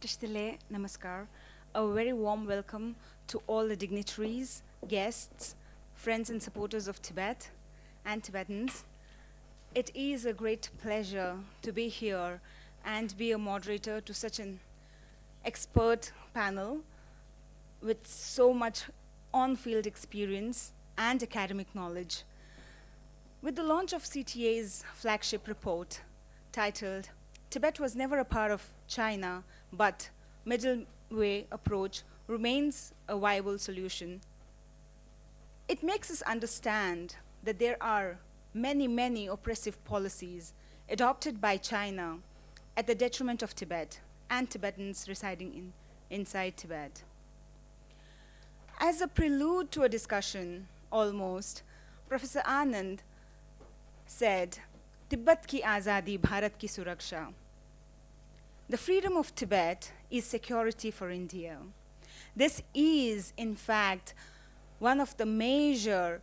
Ishtile Namaskar. A very warm welcome to all the dignitaries, guests, friends and supporters of Tibet and Tibetans. It is a great pleasure to be here and be a moderator to such an expert panel with so much on-field experience and academic knowledge. With the launch of CTA's flagship report titled Tibet was never a part of China, but middle way approach remains a viable solution, it makes us understand that there are many oppressive policies adopted by China at the detriment of Tibet and Tibetans residing inside Tibet. As a prelude to a discussion, almost, Professor Anand said, Tibet ki azadi, Bharat ki suraksha. The freedom of Tibet is security for India. This is, in fact, one of the major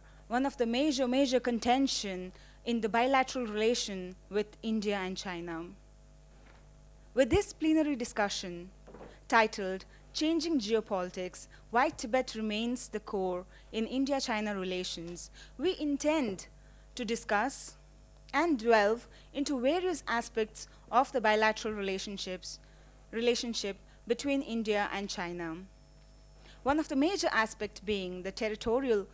contention in the bilateral relation with India and China. With this plenary discussion titled Changing Geopolitics, Why Tibet Remains the Core in India-China Relations, we intend to discuss and delve into various aspects of the bilateral relationship between India and China. One of the major aspects being the territorial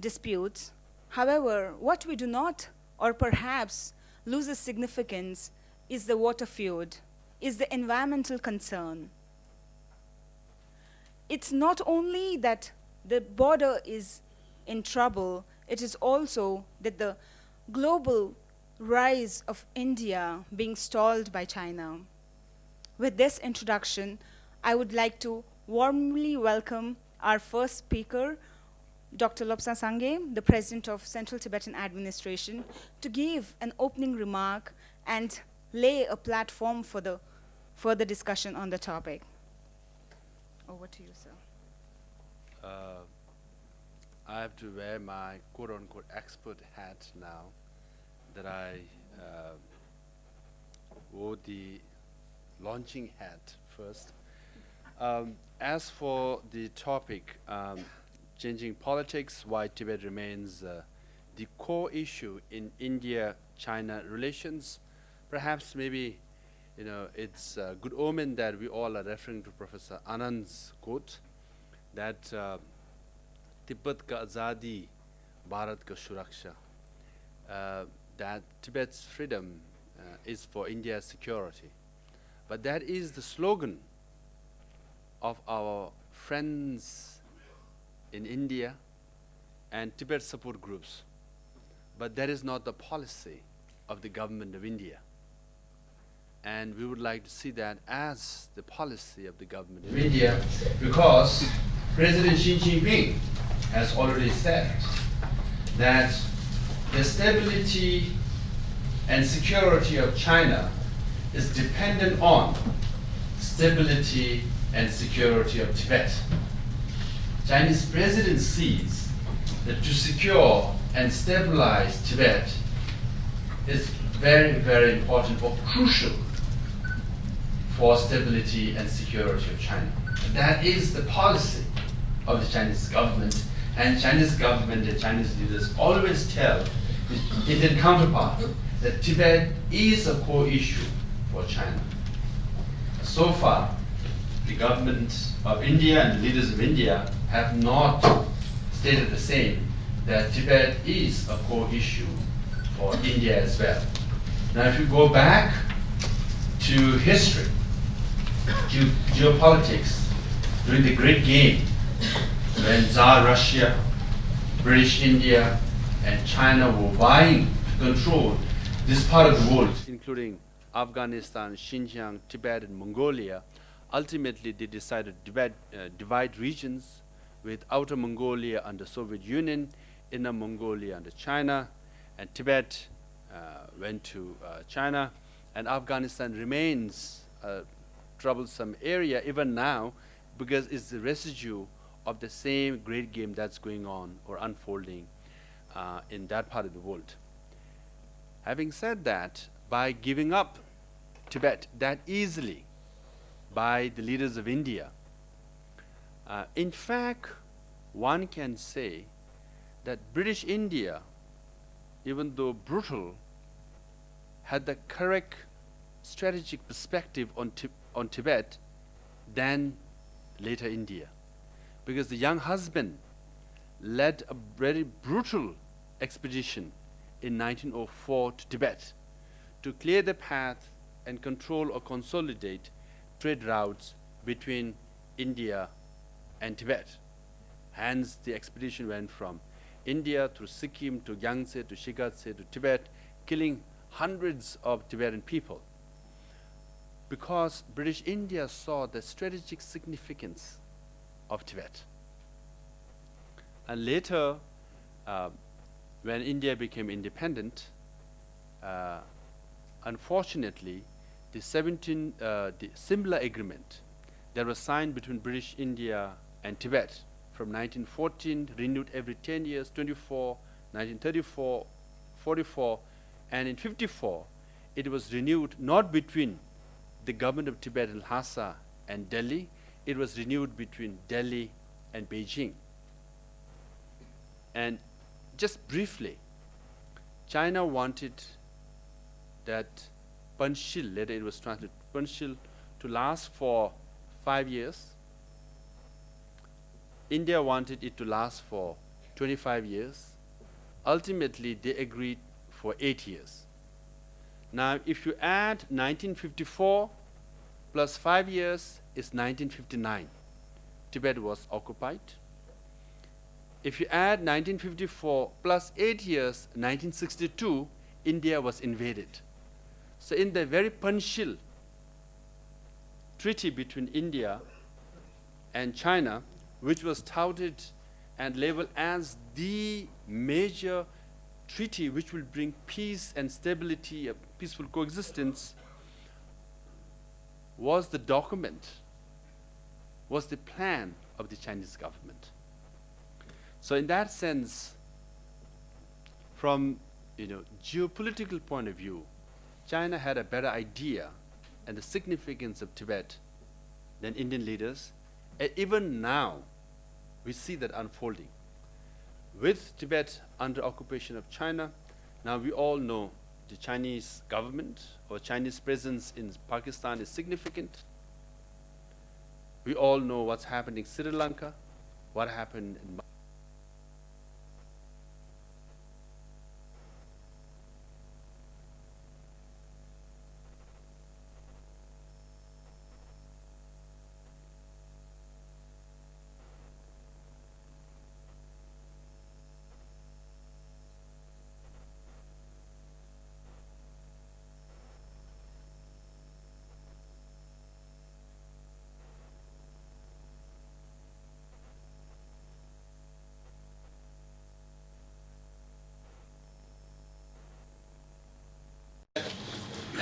disputes. However, what we do not, or perhaps loses significance, is the water feud, is the environmental concern. It's not only that the border is in trouble, it is also that the global rise of India being stalled by China. With this introduction, I would like to warmly welcome our first speaker, Dr. Lobsang Sangye, the President of Central Tibetan Administration, to give an opening remark and lay a platform for the further discussion on the topic. Over to you, sir. I have to wear my quote-unquote expert hat now that I wore the launching hat first. As for the topic, changing politics, why Tibet remains the core issue in India-China relations, perhaps maybe it's a good omen that we all are referring to Professor Anand's quote that Tibet ka azadi, Bharat ka suraksha, that Tibet's freedom is for India's security. But that is the slogan of our friends in India and Tibet support groups. But that is not the policy of the government of India. And we would like to see that as the policy of the government of India, because President Xi Jinping has already said that the stability and security of China is dependent on stability and security of Tibet. Chinese president sees that to secure and stabilize Tibet is very important or crucial for stability and security of China. And that is the policy of the Chinese government, and Chinese government and Chinese leaders always tell the Indian counterpart that Tibet is a core issue for China. So far, the government of India and the leaders of India have not stated the same, that Tibet is a core issue for India as well. Now, if you go back to history, geopolitics, during the Great Game, when Tsar Russia, British India, and China were vying to control this part of the world, including Afghanistan, Xinjiang, Tibet, and Mongolia, ultimately they decided to divide regions, with Outer Mongolia under Soviet Union, Inner Mongolia under China, and Tibet went to China, and Afghanistan remains a troublesome area even now because it's the residue of the same great game that's going on or unfolding in that part of the world. Having said that, by giving up Tibet that easily, by the leaders of India. In fact, one can say that British India, even though brutal, had the correct strategic perspective on Tibet than later India. Because the young husband led a very brutal expedition in 1904 to Tibet to clear the path and control or consolidate trade routes between India and Tibet. Hence, the expedition went from India through Sikkim to Gyeongse to Shigatse to Tibet, killing hundreds of Tibetan people. Because British India saw the strategic significance of Tibet. And later, when India became independent, unfortunately, the Simla Agreement that was signed between British India and Tibet from 1914, renewed every 10 years, 24, 1934, 44, and in 54, it was renewed not between the government of Tibet and Lhasa and Delhi, it was renewed between Delhi and Beijing. And just briefly, China wanted that Panchil, later it was translated Panchil, to last for 5 years. India wanted it to last for 25 years. Ultimately, they agreed for 8 years. Now, if you add 1954 plus 5 years, is 1959. Tibet was occupied. If you add 1954 plus 8 years, 1962, India was invaded. So in the very Panchil treaty between India and China, which was touted and labeled as the major treaty which will bring peace and stability, a peaceful coexistence, was the document, was the plan of the Chinese government. So in that sense, from geopolitical point of view, China had a better idea and the significance of Tibet than Indian leaders. And even now, we see that unfolding. With Tibet under occupation of China, now we all know the Chinese government or Chinese presence in Pakistan is significant. We all know what's happening in Sri Lanka, what happened in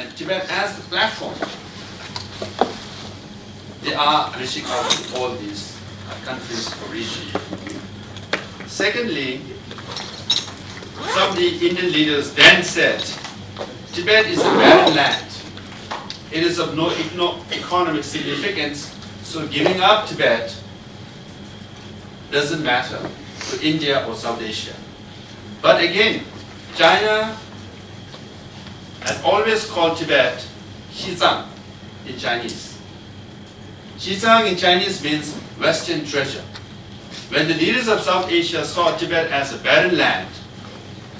and Tibet as the platform. They are reaching out to all these countries or regions. Secondly, some of the Indian leaders then said, Tibet is a barren land. It is of no economic significance, so giving up Tibet doesn't matter to India or South Asia. But again, China has always called Tibet Xizang in Chinese. Xizang in Chinese means Western treasure. When the leaders of South Asia saw Tibet as a barren land,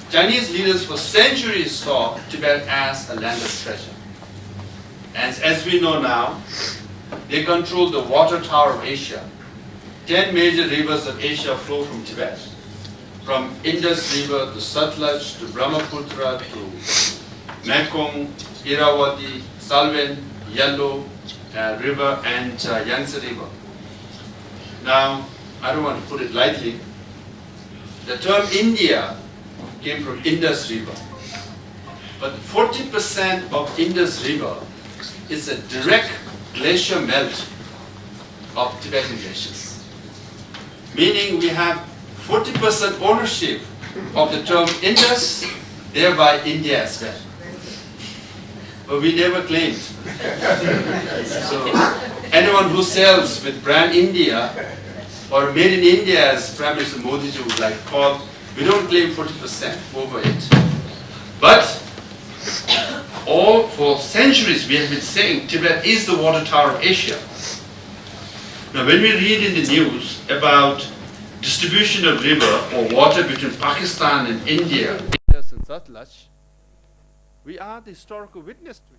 Chinese leaders for centuries saw Tibet as a land of treasure. And as we know now, they control the water tower of Asia. 10 major rivers of Asia flow from Tibet. From Indus River to Sutlej to Brahmaputra to Mekong, Irrawaddy, Salween, Yellow River and Yangtze River. Now, I don't want to put it lightly. The term India came from Indus River. But 40% of Indus River is a direct glacier melt of Tibetan glaciers. Meaning we have 40% ownership of the term Indus, thereby India as well. But we never claimed. So anyone who sells with brand India or made in India, as Prime Minister Modi ji would like to call, we don't claim 40% over it. But all for centuries we have been saying Tibet is the water tower of Asia. Now when we read in the news about distribution of river or water between Pakistan and India, Indus and Satluj, we are the historical witness to it.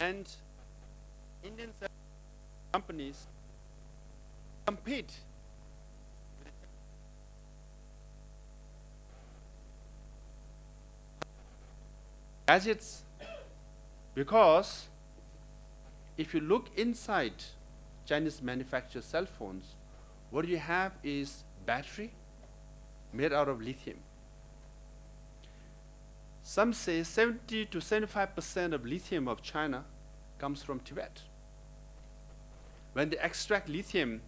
And Indian companies compete with gadgets, because if you look inside Chinese manufactured cell phones, what you have is battery made out of lithium. Some say 70 to 75% of lithium of China comes from Tibet. When they extract lithium,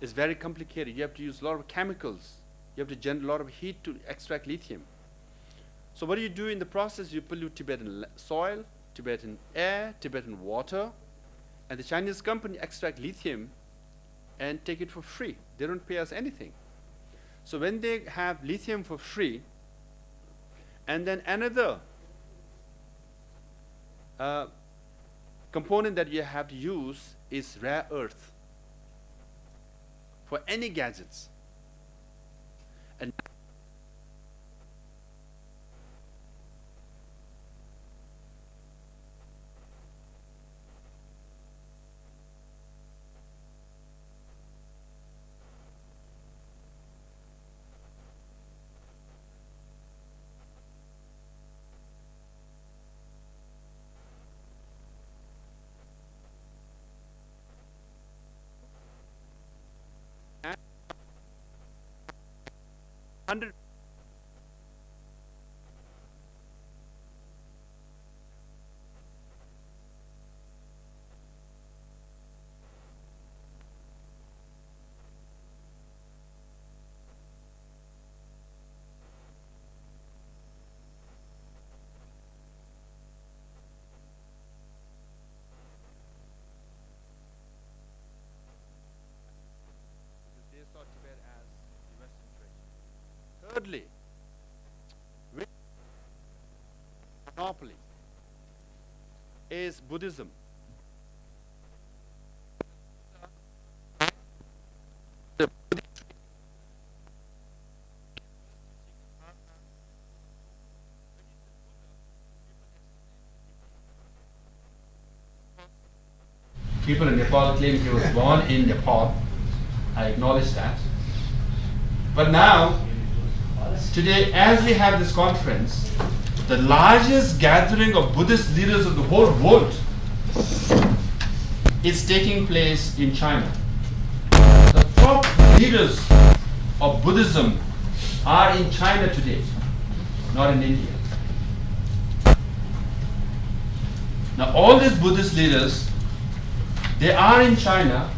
it's very complicated. You have to use a lot of chemicals. You have to generate a lot of heat to extract lithium. So what do you do in the process? You pollute Tibetan soil, Tibetan air, Tibetan water, and the Chinese company extract lithium and take it for free. They don't pay us anything. So when they have lithium for free, and then another component that you have to use is rare earth for any gadgets. And hundred they saw Tibet as the Western treasure. Thirdly, monopoly is Buddhism. The people in Nepal claim he was born in Nepal. I acknowledge that. But now, today, as we have this conference, the largest gathering of Buddhist leaders of the whole world is taking place in China. The top leaders of Buddhism are in China today, not in India. Now all these Buddhist leaders, they are in China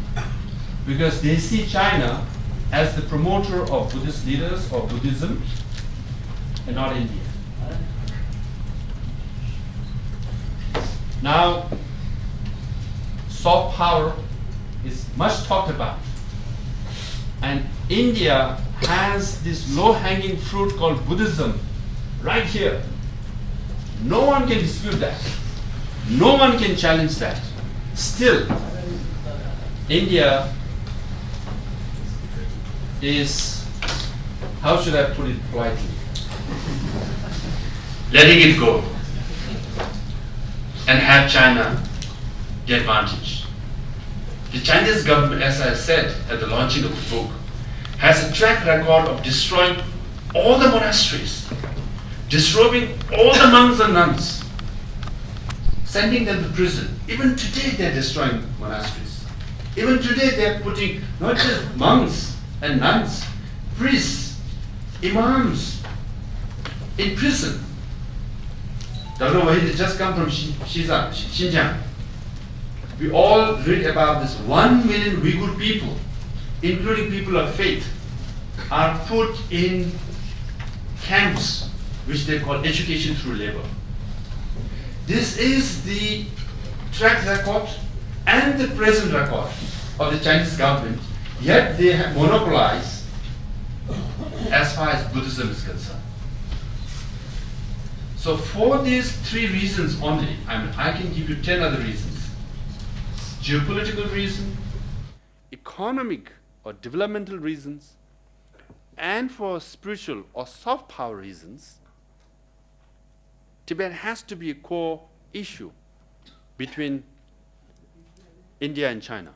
because they see China as the promoter of Buddhist leaders or Buddhism and not India. Now, soft power is much talked about. And India has this low-hanging fruit called Buddhism right here. No one can dispute that. No one can challenge that. Still, India is, how should I put it politely? Letting it go and have China the advantage. The Chinese government, as I said at the launching of the book, has a track record of destroying all the monasteries disrobing all the monks and nuns, sending them to prison. Even today they're destroying monasteries. Even today they're putting not just monks and nuns, priests, imams in prison. Dr. Wahid has just come from Xinjiang. We all read about this. 1 million Uyghur people, including people of faith, are put in camps which they call education through labor. This is the track record and the present record of the Chinese government, yet they have monopolized as far as Buddhism is concerned. So for these 3 reasons only, I can give you 10 other reasons. Geopolitical reason, economic or developmental reasons, and for spiritual or soft power reasons, Tibet has to be a core issue between India and China.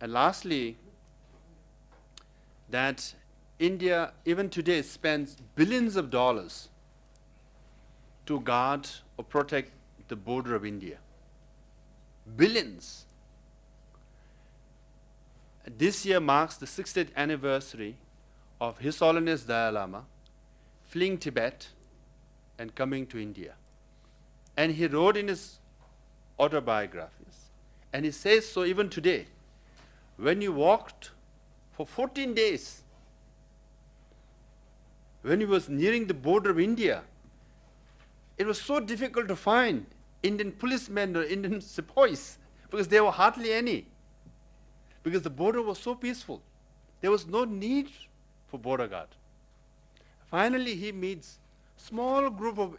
And lastly, that India even today spends billions of dollars to guard or protect the border of India. Billions. This year marks the 60th anniversary of His Holiness Dalai Lama fleeing Tibet and coming to India. And he wrote in his autobiographies, and he says so even today, when he walked for 14 days, when he was nearing the border of India, it was so difficult to find Indian policemen or Indian sepoys because there were hardly any, because the border was so peaceful. There was no need for border guard. Finally, he meets small group of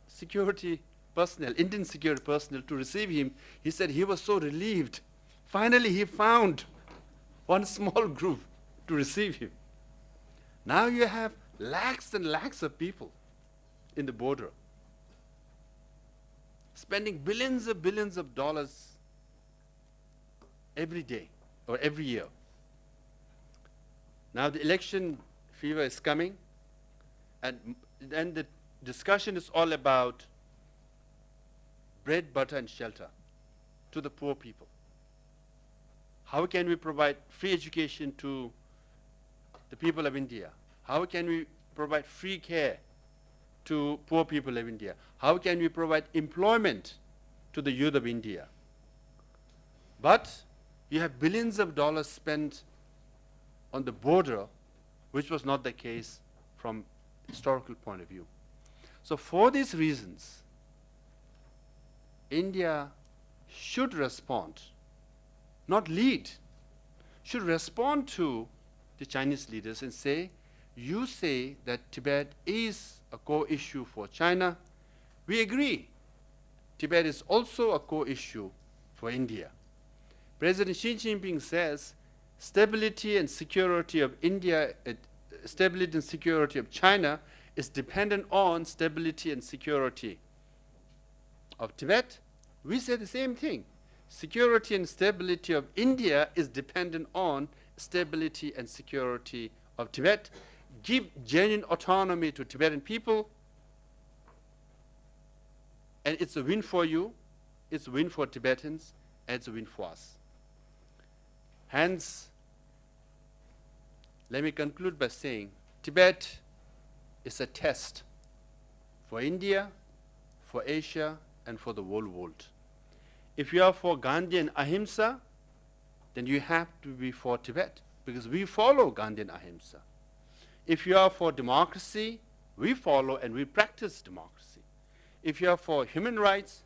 security personnel, Indian security personnel, to receive him. He said he was so relieved. Finally, he found one small group to receive him. Now you have lakhs and lakhs of people in the border, spending billions of dollars every day or every year. Now the election fever is coming, and the discussion is all about bread, butter, and shelter to the poor people. How can we provide free education to the people of India? How can we provide free care to poor people of India? How can we provide employment to the youth of India? But you have billions of dollars spent on the border, which was not the case from historical point of view. So for these reasons, India should respond, not lead, should respond to the Chinese leaders and say, you say that Tibet is a core issue for China. We agree. Tibet is also a core issue for India. President Xi Jinping says stability and security of India, stability and security of China is dependent on stability and security of Tibet. We say the same thing. Security and stability of India is dependent on stability and security of Tibet. Give genuine autonomy to Tibetan people, and it's a win for you, it's a win for Tibetans, and it's a win for us. Hence, let me conclude by saying Tibet is a test for India, for Asia, and for the whole world. If you are for Gandhi and Ahimsa, then you have to be for Tibet, because we follow Gandhi and Ahimsa. If you are for democracy, we follow and we practice democracy. If you are for human rights,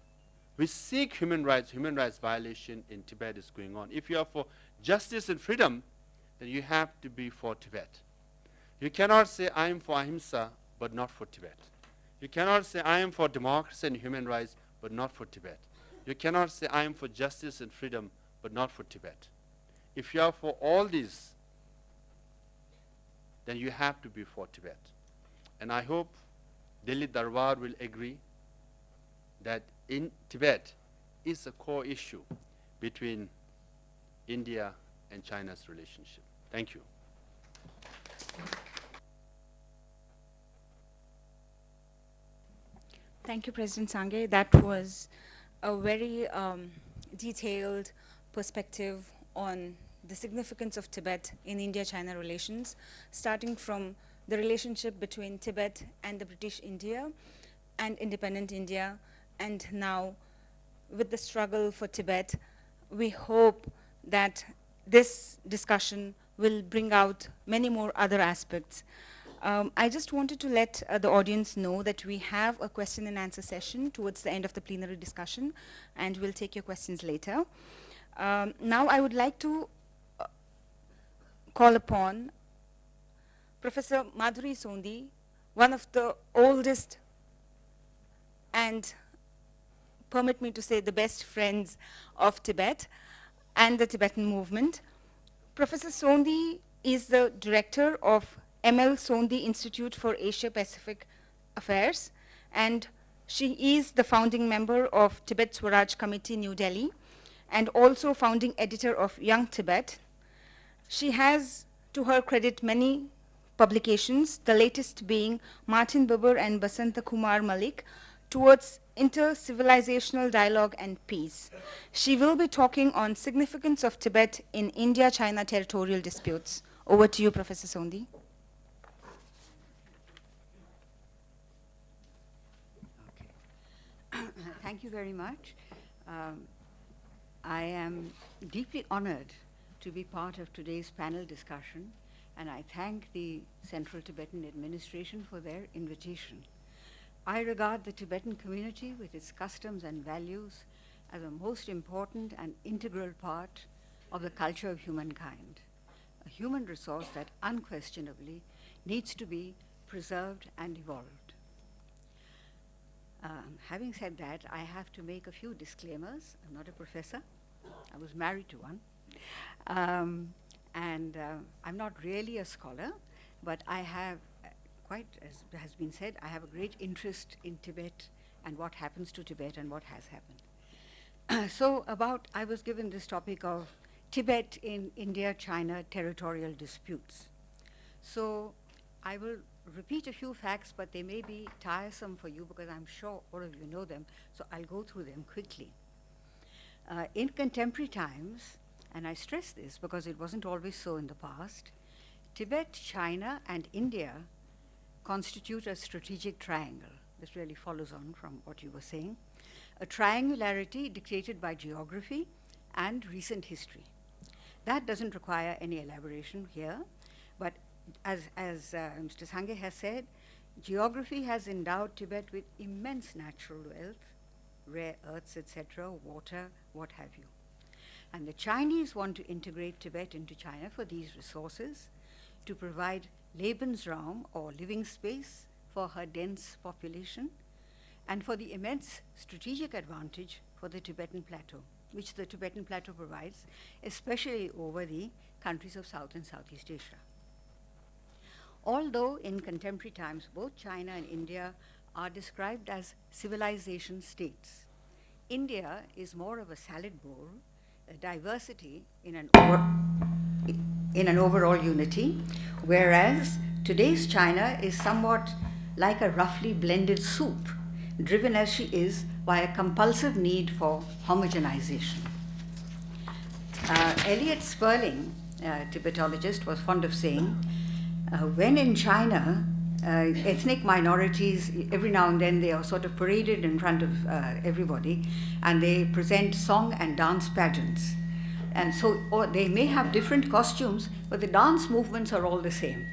we seek human rights violation in Tibet is going on. If you are for justice and freedom, then you have to be for Tibet. You cannot say, I am for Ahimsa, but not for Tibet. You cannot say, I am for democracy and human rights, but not for Tibet. You cannot say, I am for justice and freedom, but not for Tibet. If you are for all these, then you have to be for Tibet. And I hope Delhi Darbar will agree that in Tibet is a core issue between India and China's relationship. Thank you. Thank you, President Sange. That was a very detailed perspective on the significance of Tibet in India-China relations, starting from the relationship between Tibet and the British India and independent India, and now with the struggle for Tibet. We hope that this discussion will bring out many more other aspects. I just wanted to let the audience know that we have a question and answer session towards the end of the plenary discussion, and we'll take your questions later. Now I would like to call upon Professor Madhuri Sondi, one of the oldest and, permit me to say, the best friends of Tibet and the Tibetan movement. Professor Sondi is the director of ML Sondi Institute for Asia-Pacific Affairs, and she is the founding member of Tibet Swaraj Committee, New Delhi, and also founding editor of Young Tibet. She has, to her credit, many publications, the latest being Martin Buber and Basanta Kumar Malik, Towards Inter-Civilizational Dialogue and Peace. She will be talking on significance of Tibet in India-China territorial disputes. Over to you, Professor Sondi. Thank you very much. I am deeply honored to be part of today's panel discussion, and I thank the Central Tibetan Administration for their invitation. I regard the Tibetan community with its customs and values as a most important and integral part of the culture of humankind, a human resource that unquestionably needs to be preserved and evolved. Having said that, I have to make a few disclaimers. I'm not a professor. I was married to one. I'm not really a scholar, but I have, quite as has been said, I have a great interest in Tibet and what happens to Tibet and what has happened. I was given this topic of Tibet in India-China territorial disputes. So I will repeat a few facts, but they may be tiresome for you because I'm sure all of you know them, so I'll go through them quickly. In contemporary times, and I stress this because it wasn't always so in the past, Tibet, China, and India constitute a strategic triangle. This really follows on from what you were saying. A triangularity dictated by geography and recent history. That doesn't require any elaboration here, but as Mr. Sange has said, geography has endowed Tibet with immense natural wealth, rare earths, etc., water, what have you. And the Chinese want to integrate Tibet into China for these resources, to provide Lebensraum, or living space, for her dense population, and for the immense strategic advantage for the Tibetan plateau, which the Tibetan plateau provides, especially over the countries of South and Southeast Asia. Although in contemporary times both China and India are described as civilization states, India is more of a salad bowl, a diversity in an overall unity, whereas today's China is somewhat like a roughly blended soup, driven as she is by a compulsive need for homogenization. Elliot Sperling, a Tibetologist, was fond of saying, when in China, ethnic minorities, every now and then they are sort of paraded in front of everybody, and they present song and dance pageants. And so they may have different costumes, but the dance movements are all the same.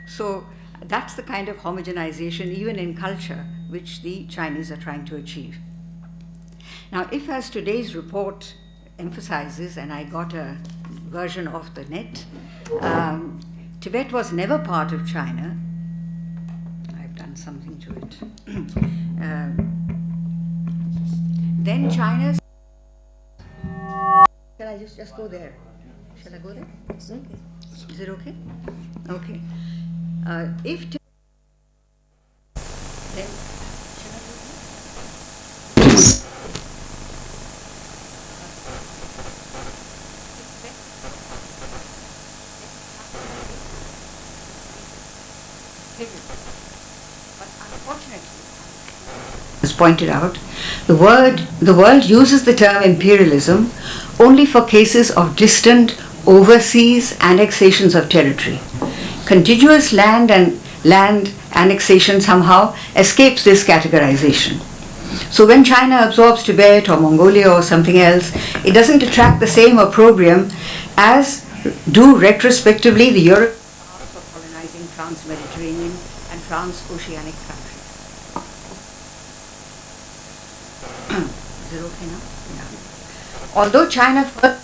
So that's the kind of homogenization, even in culture, which the Chinese are trying to achieve. Now, if as today's report emphasizes, and I got a version off the net, Tibet was never part of China. I've done something to it. Then China's... Shall I just go there? Shall I go there? It's okay. Is it okay? Okay. If then shall I go there? But unfortunately, this pointed out, the world uses the term imperialism only for cases of distant overseas annexations of territory. Contiguous land and land annexation somehow escapes this categorization. So when China absorbs Tibet or Mongolia or something else, it doesn't attract the same opprobrium as do retrospectively the Europeans for colonizing trans-Mediterranean and trans-oceanic countries. Is it okay now? Yeah. Although China first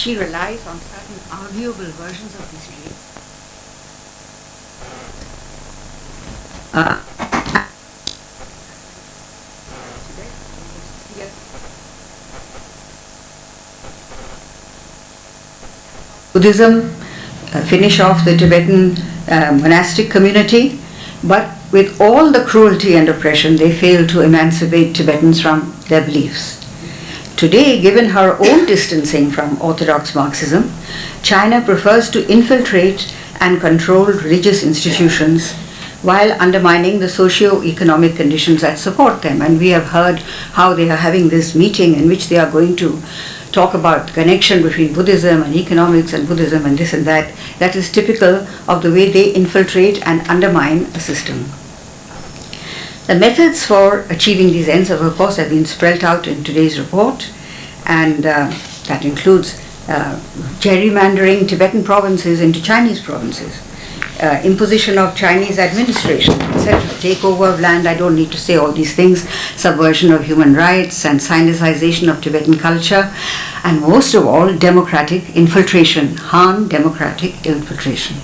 she relies on certain arguable versions of history. Buddhism, finish off the Tibetan monastic community, but with all the cruelty and oppression, they failed to emancipate Tibetans from their beliefs. Today, given her own distancing from orthodox Marxism, China prefers to infiltrate and control religious institutions while undermining the socio-economic conditions that support them. And we have heard how they are having this meeting in which they are going to talk about the connection between Buddhism and economics and Buddhism and this and that. That is typical of the way they infiltrate and undermine a system. The methods for achieving these ends, of course, have been spelled out in today's report, and that includes gerrymandering Tibetan provinces into Chinese provinces, imposition of Chinese administration, etc., takeover of land, I don't need to say all these things, subversion of human rights and Sinicization of Tibetan culture, and most of all, democratic infiltration, Han democratic infiltration.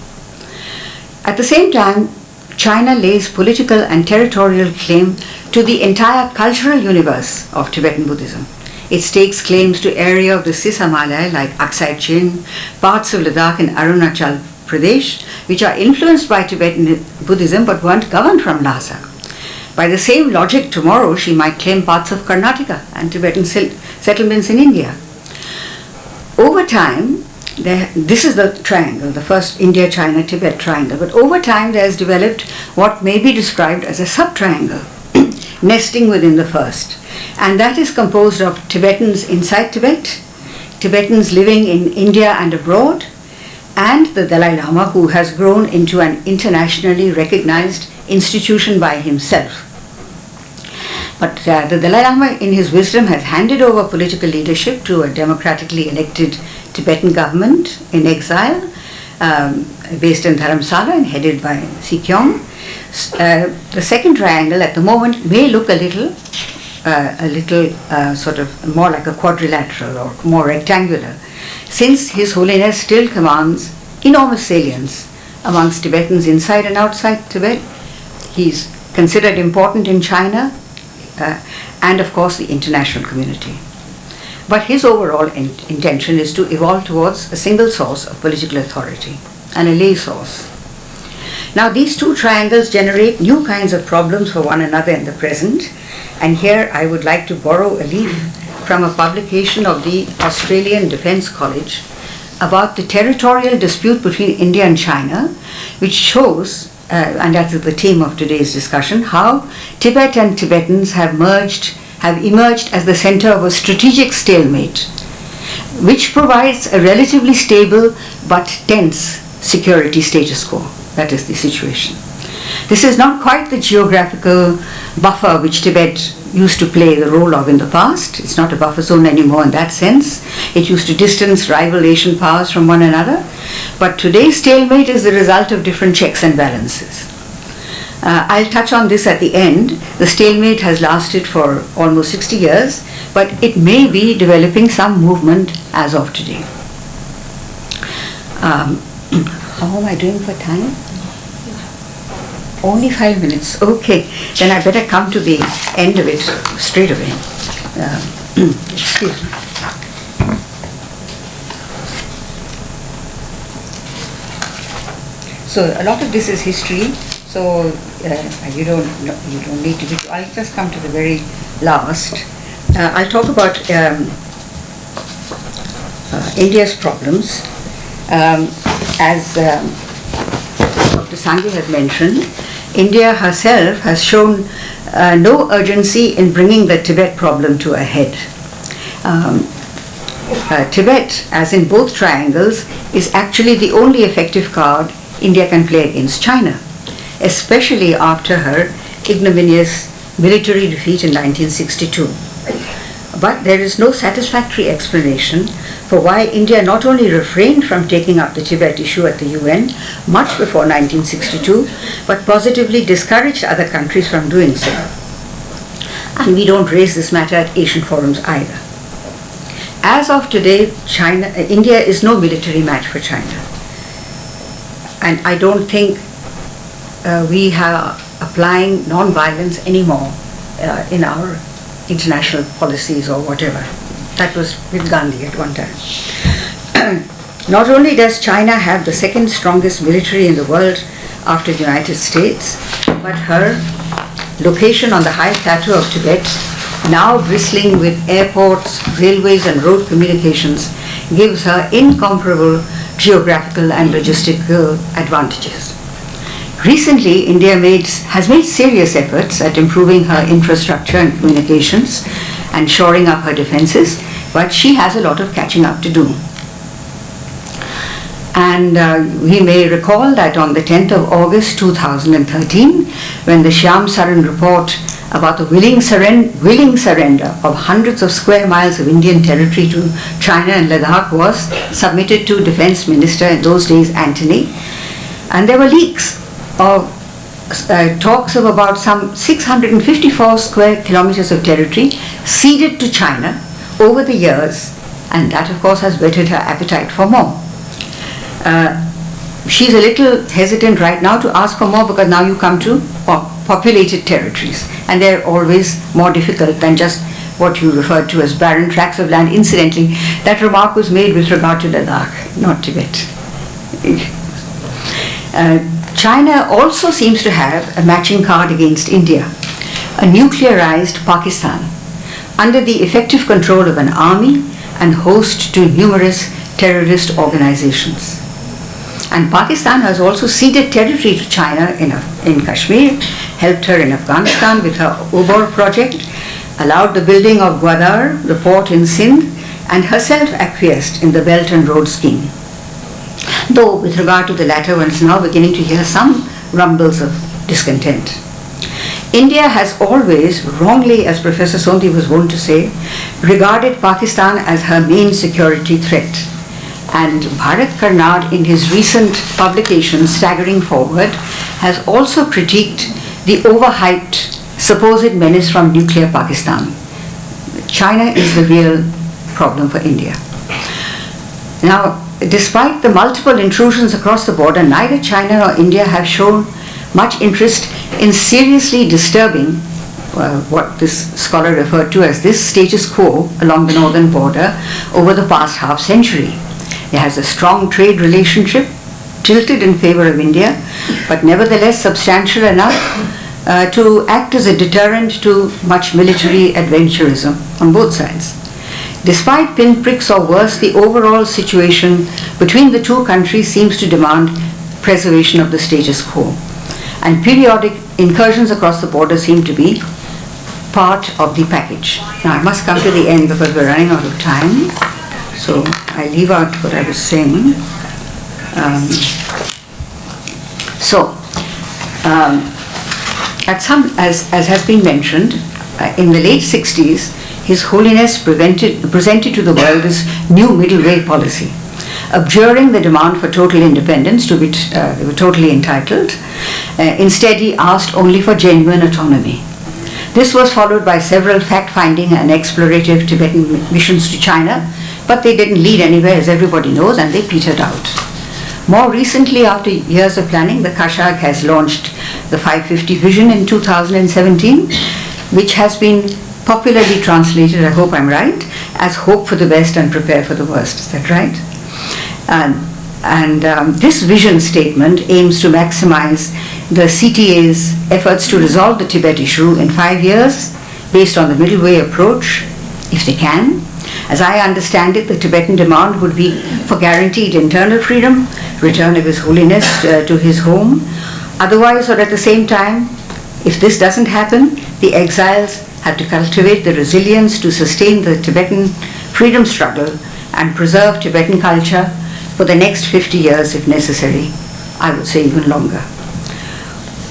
At the same time, China lays political and territorial claim to the entire cultural universe of Tibetan Buddhism. It stakes claims to area of the Cis-Himalaya like Aksai Chin, parts of Ladakh and Arunachal Pradesh, which are influenced by Tibetan Buddhism but weren't governed from Lhasa. By the same logic, tomorrow she might claim parts of Karnataka and Tibetan settlements in India. Over time, this is the triangle, the first India-China-Tibet triangle, but over time there has developed what may be described as a sub-triangle, nesting within the first. And that is composed of Tibetans inside Tibet, Tibetans living in India and abroad, and the Dalai Lama, who has grown into an internationally recognized institution by himself. But the Dalai Lama, in his wisdom, has handed over political leadership to a democratically elected Tibetan government in exile, based in Dharamsala and headed by Sikyong. The second triangle at the moment may look a little sort of more like a quadrilateral or more rectangular, since His Holiness still commands enormous salience amongst Tibetans inside and outside Tibet. He's considered important in China and of course the international community. But his overall intention is to evolve towards a single source of political authority and a lay source. Now these two triangles generate new kinds of problems for one another in the present, and here I would like to borrow a leaf from a publication of the Australian Defence College about the territorial dispute between India and China, which shows, and that is the theme of today's discussion, how Tibet and Tibetans have emerged as the center of a strategic stalemate, which provides a relatively stable but tense security status quo. That is the situation. This is not quite the geographical buffer which Tibet used to play the role of in the past. It's not a buffer zone anymore in that sense. It used to distance rival Asian powers from one another. But today's stalemate is the result of different checks and balances. I'll touch on this at the end. The stalemate has lasted for almost 60 years, but it may be developing some movement as of today. How am I doing for time? Only 5 minutes. Okay, then I better come to the end of it straight away. Excuse me. So a lot of this is history. So you don't need to be. I'll just come to the very last. I'll talk about India's problems. As Dr. Sanghi has mentioned, India herself has shown no urgency in bringing the Tibet problem to a head. Tibet, as in both triangles, is actually the only effective card India can play against China, especially after her ignominious military defeat in 1962. But there is no satisfactory explanation for why India not only refrained from taking up the Tibet issue at the UN much before 1962, but positively discouraged other countries from doing so. And we don't raise this matter at Asian forums either. As of today, India is no military match for China. And I don't think we are applying non-violence anymore in our international policies or whatever. That was with Gandhi at one time. Not only does China have the second strongest military in the world after the United States, but her location on the high plateau of Tibet, now bristling with airports, railways and road communications, gives her incomparable geographical and logistical advantages. Recently, India has made serious efforts at improving her infrastructure and communications and shoring up her defenses, but she has a lot of catching up to do. And we may recall that on the 10th of August 2013, when the Shyam Saran report about the willing surrender of hundreds of square miles of Indian territory to China and Ladakh was submitted to Defense Minister in those days, Antony, and there were leaks of talks of about some 654 square kilometers of territory ceded to China over the years, and that of course has whetted her appetite for more. She's a little hesitant right now to ask for more because now you come to populated territories, and they're always more difficult than just what you referred to as barren tracts of land. Incidentally, that remark was made with regard to Ladakh, not Tibet. China also seems to have a matching card against India, a nuclearized Pakistan, under the effective control of an army and host to numerous terrorist organizations. And Pakistan has also ceded territory to China in Kashmir, helped her in Afghanistan with her Obor project, allowed the building of Gwadar, the port in Sindh, and herself acquiesced in the Belt and Road scheme. Though with regard to the latter, one is now beginning to hear some rumbles of discontent. India has always, wrongly as Professor Sondhi was wont to say, regarded Pakistan as her main security threat. And Bharat Karnad, in his recent publication, Staggering Forward, has also critiqued the overhyped supposed menace from nuclear Pakistan. China is the real problem for India. Now, despite the multiple intrusions across the border, neither China nor India have shown much interest in seriously disturbing what this scholar referred to as this status quo along the northern border over the past half century. It has a strong trade relationship, tilted in favor of India, but nevertheless substantial enough to act as a deterrent to much military adventurism on both sides. Despite pinpricks or worse, the overall situation between the two countries seems to demand preservation of the status quo. And periodic incursions across the border seem to be part of the package. Now I must come to the end because we're running out of time. So I leave out what I was saying. As has been mentioned, in the late 60s, His Holiness presented to the world this new middle way policy, abjuring the demand for total independence to which they were totally entitled. Instead, he asked only for genuine autonomy. This was followed by several fact-finding and explorative Tibetan missions to China, but they didn't lead anywhere, as everybody knows, and they petered out. More recently, after years of planning, the Kashag has launched the 550 Vision in 2017, which has been popularly translated, I hope I'm right, as hope for the best and prepare for the worst. Is that right? This vision statement aims to maximize the CTA's efforts to resolve the Tibet issue in 5 years, based on the middle way approach, if they can, As I understand it, the Tibetan demand would be for guaranteed internal freedom, return of His Holiness to his home. Otherwise, or at the same time, if this doesn't happen, the exiles have to cultivate the resilience to sustain the Tibetan freedom struggle and preserve Tibetan culture for the next 50 years if necessary, I would say even longer.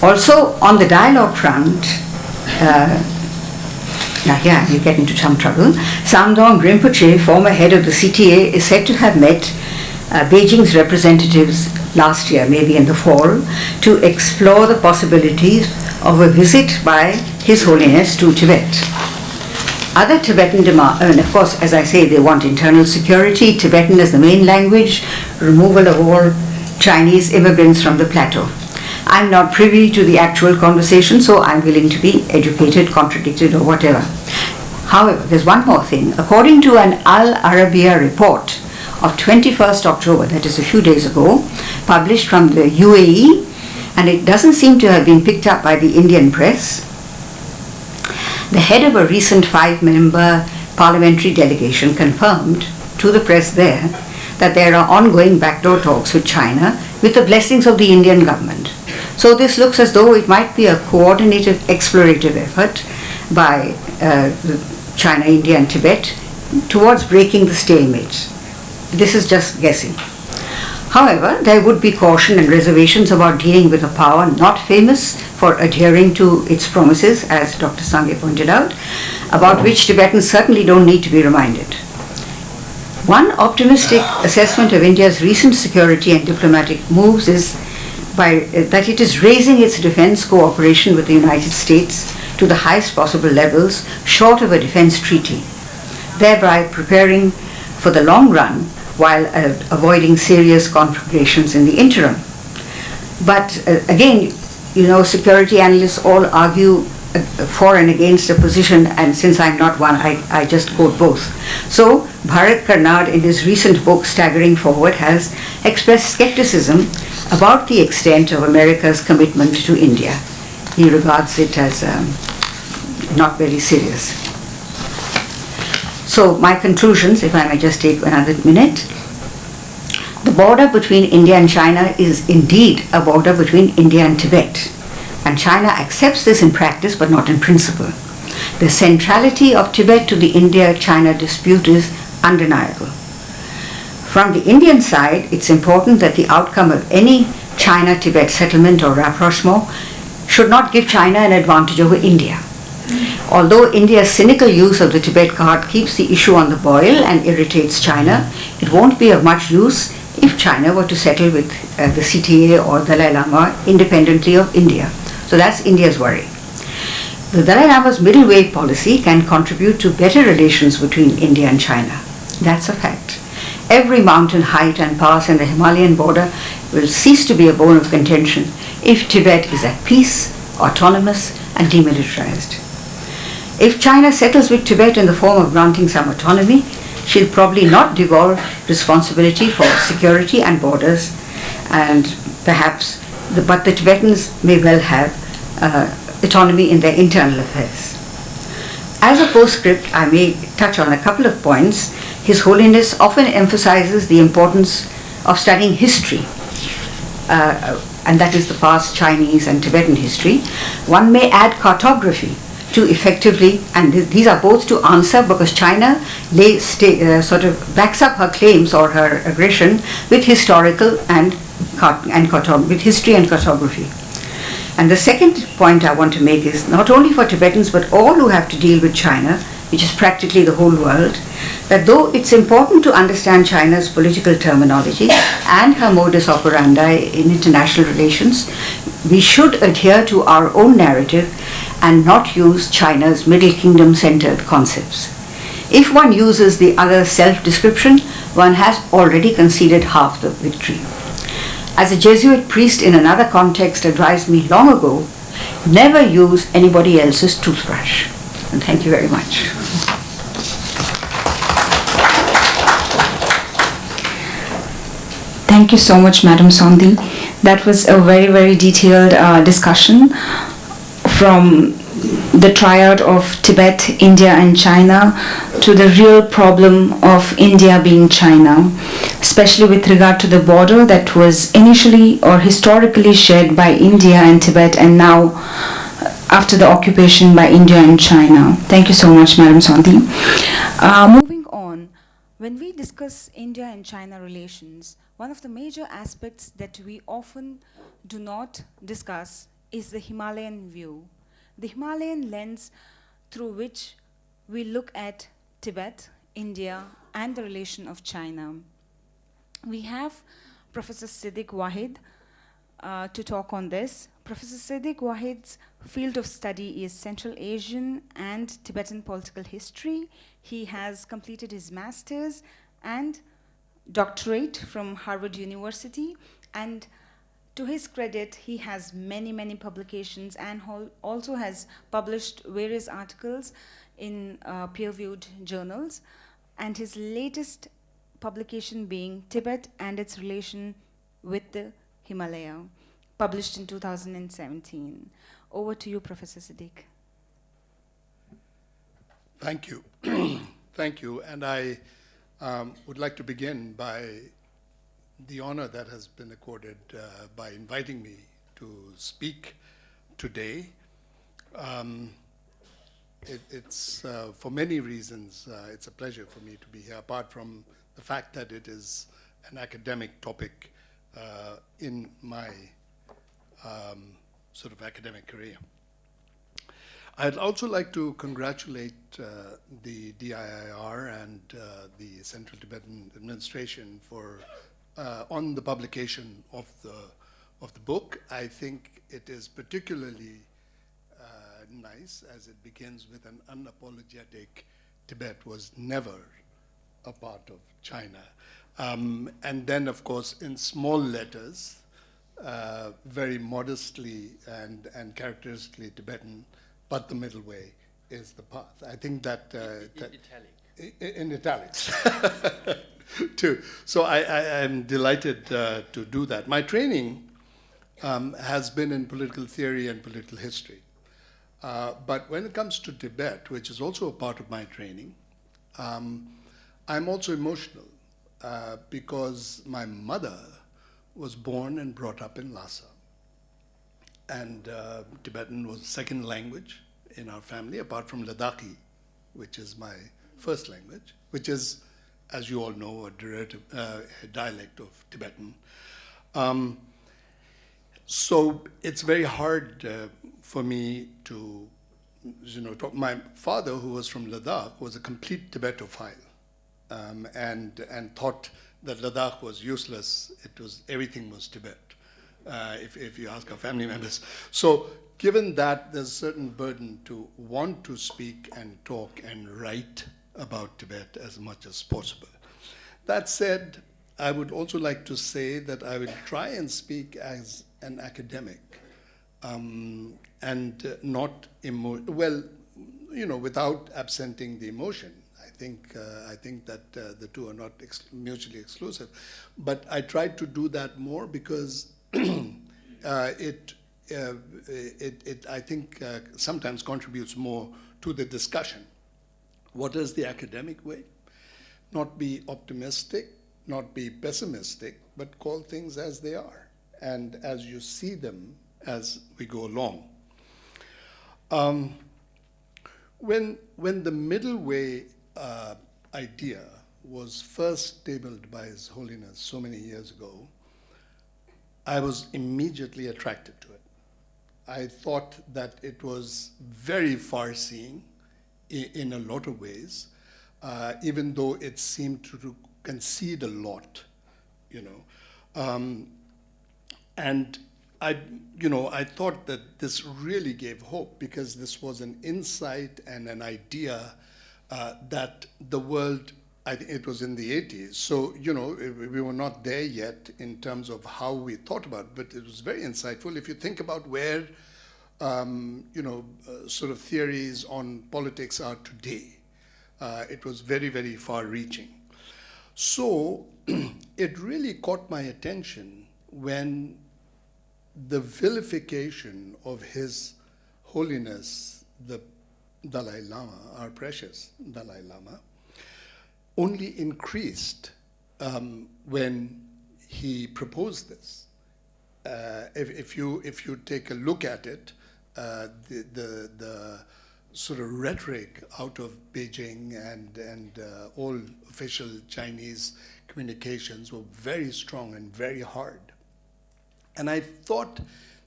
Also, on the dialogue front, now here you get into some trouble, Samdong Rinpoche, former head of the CTA, is said to have met Beijing's representatives last year, maybe in the fall, to explore the possibilities of a visit by His Holiness to Tibet. Other Tibetan demands, and of course, as I say, they want internal security, Tibetan as the main language, removal of all Chinese immigrants from the plateau. I'm not privy to the actual conversation, so I'm willing to be educated, contradicted, or whatever. However, there's one more thing. According to an Al Arabiya report of 21st October, that is a few days ago, published from the UAE, and it doesn't seem to have been picked up by the Indian press, the head of a recent 5-member parliamentary delegation confirmed to the press there that there are ongoing backdoor talks with China with the blessings of the Indian government. So this looks as though it might be a coordinated explorative effort by China, India and Tibet towards breaking the stalemate. This is just guessing. However, there would be caution and reservations about dealing with a power not famous for adhering to its promises, as Dr. Sangye pointed out, about which Tibetans certainly don't need to be reminded. One optimistic assessment of India's recent security and diplomatic moves is that it is raising its defense cooperation with the United States to the highest possible levels short of a defense treaty, thereby preparing for the long run while avoiding serious conflagrations in the interim. But again, security analysts all argue for and against a position, and since I'm not one, I just quote both. So, Bharat Karnad, in his recent book, Staggering Forward, has expressed skepticism about the extent of America's commitment to India. He regards it as not very serious. So, my conclusions, if I may just take another minute. The border between India and China is indeed a border between India and Tibet. And China accepts this in practice, but not in principle. The centrality of Tibet to the India-China dispute is undeniable. From the Indian side, it's important that the outcome of any China-Tibet settlement or rapprochement should not give China an advantage over India. Although India's cynical use of the Tibet card keeps the issue on the boil and irritates China, it won't be of much use if China were to settle with the CTA or Dalai Lama independently of India. So that's India's worry. The Dalai Lama's middle way policy can contribute to better relations between India and China. That's a fact. Every mountain height and pass in the Himalayan border will cease to be a bone of contention if Tibet is at peace, autonomous, and demilitarized. If China settles with Tibet in the form of granting some autonomy, she'll probably not devolve responsibility for security and borders, and perhaps, but the Tibetans may well have autonomy in their internal affairs. As a postscript, I may touch on a couple of points. His Holiness often emphasizes the importance of studying history, and that is the past Chinese and Tibetan history. One may add cartography to effectively, and these are both to answer, because China sort of backs up her claims or her aggression with historical and with history and cartography. And the second point I want to make is not only for Tibetans but all who have to deal with China, which is practically the whole world, that though it's important to understand China's political terminology and her modus operandi in international relations, we should adhere to our own narrative and not use China's Middle Kingdom-centered concepts. If one uses the other self-description, one has already conceded half the victory. As a Jesuit priest in another context advised me long ago, never use anybody else's toothbrush. And thank you very much. Thank you so much, Madam Sondhi. That was a very, very detailed discussion from the triad of Tibet, India, and China to the real problem of India being China, especially with regard to the border that was initially or historically shared by India and Tibet, and now after the occupation by India and China. Thank you so much, Madam Sandhi. Moving on, when we discuss India and China relations, one of the major aspects that we often do not discuss is the Himalayan view, the Himalayan lens through which we look at Tibet, India, and the relation of China. We have Professor Siddiq Wahid to talk on this. Professor Siddiq Wahid's field of study is Central Asian and Tibetan political history. He has completed his master's and doctorate from Harvard University, and to his credit, he has many publications and also has published various articles in peer-reviewed journals, and his latest publication being Tibet and its relation with the Himalaya, published in 2017. Over to you, Professor Siddiq. Thank you. Thank you. And I would like to begin by the honor that has been accorded by inviting me to speak today. It's for many reasons, it's a pleasure for me to be here, apart from the fact that it is an academic topic in my sort of academic career. I'd also like to congratulate the DIIR and the Central Tibetan Administration for on the publication of the book. I think it is particularly nice as it begins with an unapologetic Tibet was never a part of China. And then, of course, in small letters, very modestly and characteristically Tibetan, but the middle way is the path. I think that... in italics. Too. So I am delighted to do that. My training has been in political theory and political history. But when it comes to Tibet, which is also a part of my training, I'm also emotional because my mother was born and brought up in Lhasa. And Tibetan was second language in our family, apart from Ladakhi, which is my first language, which is, as you all know, a dialect of Tibetan. So it's very hard for me to, talk. My father, who was from Ladakh, was a complete Tibetophile, and thought that Ladakh was useless. Everything was Tibet, if you ask our family members. So given that, there's a certain burden to want to speak and talk and write about Tibet as much as possible. That said, I would also like to say that I will try and speak as an academic, and not without absenting the emotion. I think that the two are not mutually exclusive, but I tried to do that more because it I think sometimes contributes more to the discussion. What is the academic way? Not be optimistic, not be pessimistic, but call things as they are and as you see them as we go along. When the middle way idea was first tabled by His Holiness so many years ago, I was immediately attracted to it. I thought that it was very far-seeing in a lot of ways, even though it seemed to concede a lot, and I thought that this really gave hope because this was an insight and an idea that the world, I think it was in the 80s, so, we were not there yet in terms of how we thought about it, but it was very insightful. If you think about where, sort of theories on politics are today, it was very, very far-reaching. So it really caught my attention when the vilification of His Holiness the Dalai Lama, our precious Dalai Lama, only increased when he proposed this. If you take a look at it, the sort of rhetoric out of Beijing and all official Chinese communications were very strong and very hard. And I thought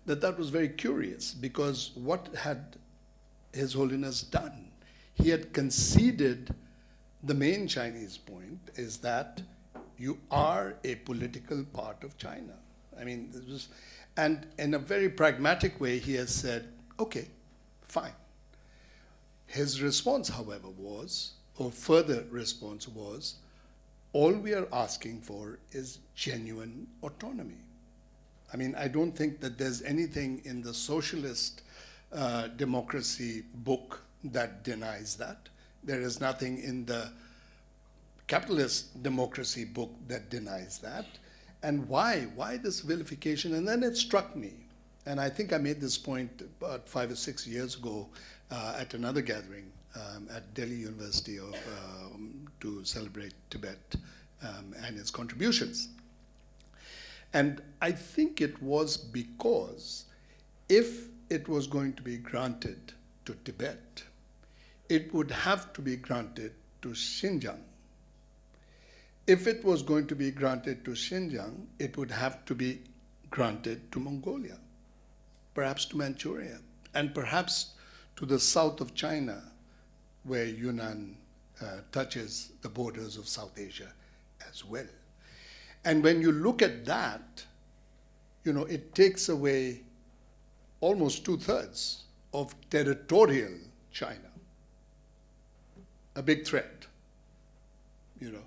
that that was very curious, because what had His Holiness done? He had conceded the main Chinese point is that you are a political part of China. I mean, this was, and in a very pragmatic way, he has said, okay, fine. His response, however, was, or further response was, all we are asking for is genuine autonomy. I mean, I don't think that there's anything in the socialist democracy book that denies that. There is nothing in the capitalist democracy book that denies that. And why? Why this vilification? And then it struck me, and I think I made this point about 5 or 6 years ago at another gathering at Delhi University to celebrate Tibet and its contributions. And I think it was because if it was going to be granted to Tibet, it would have to be granted to Xinjiang. If it was going to be granted to Xinjiang, it would have to be granted to Mongolia, perhaps to Manchuria, and perhaps to the south of China, where Yunnan touches the borders of South Asia as well. And when you look at that, you know, it takes away almost 2/3 of territorial China, a big threat, you know.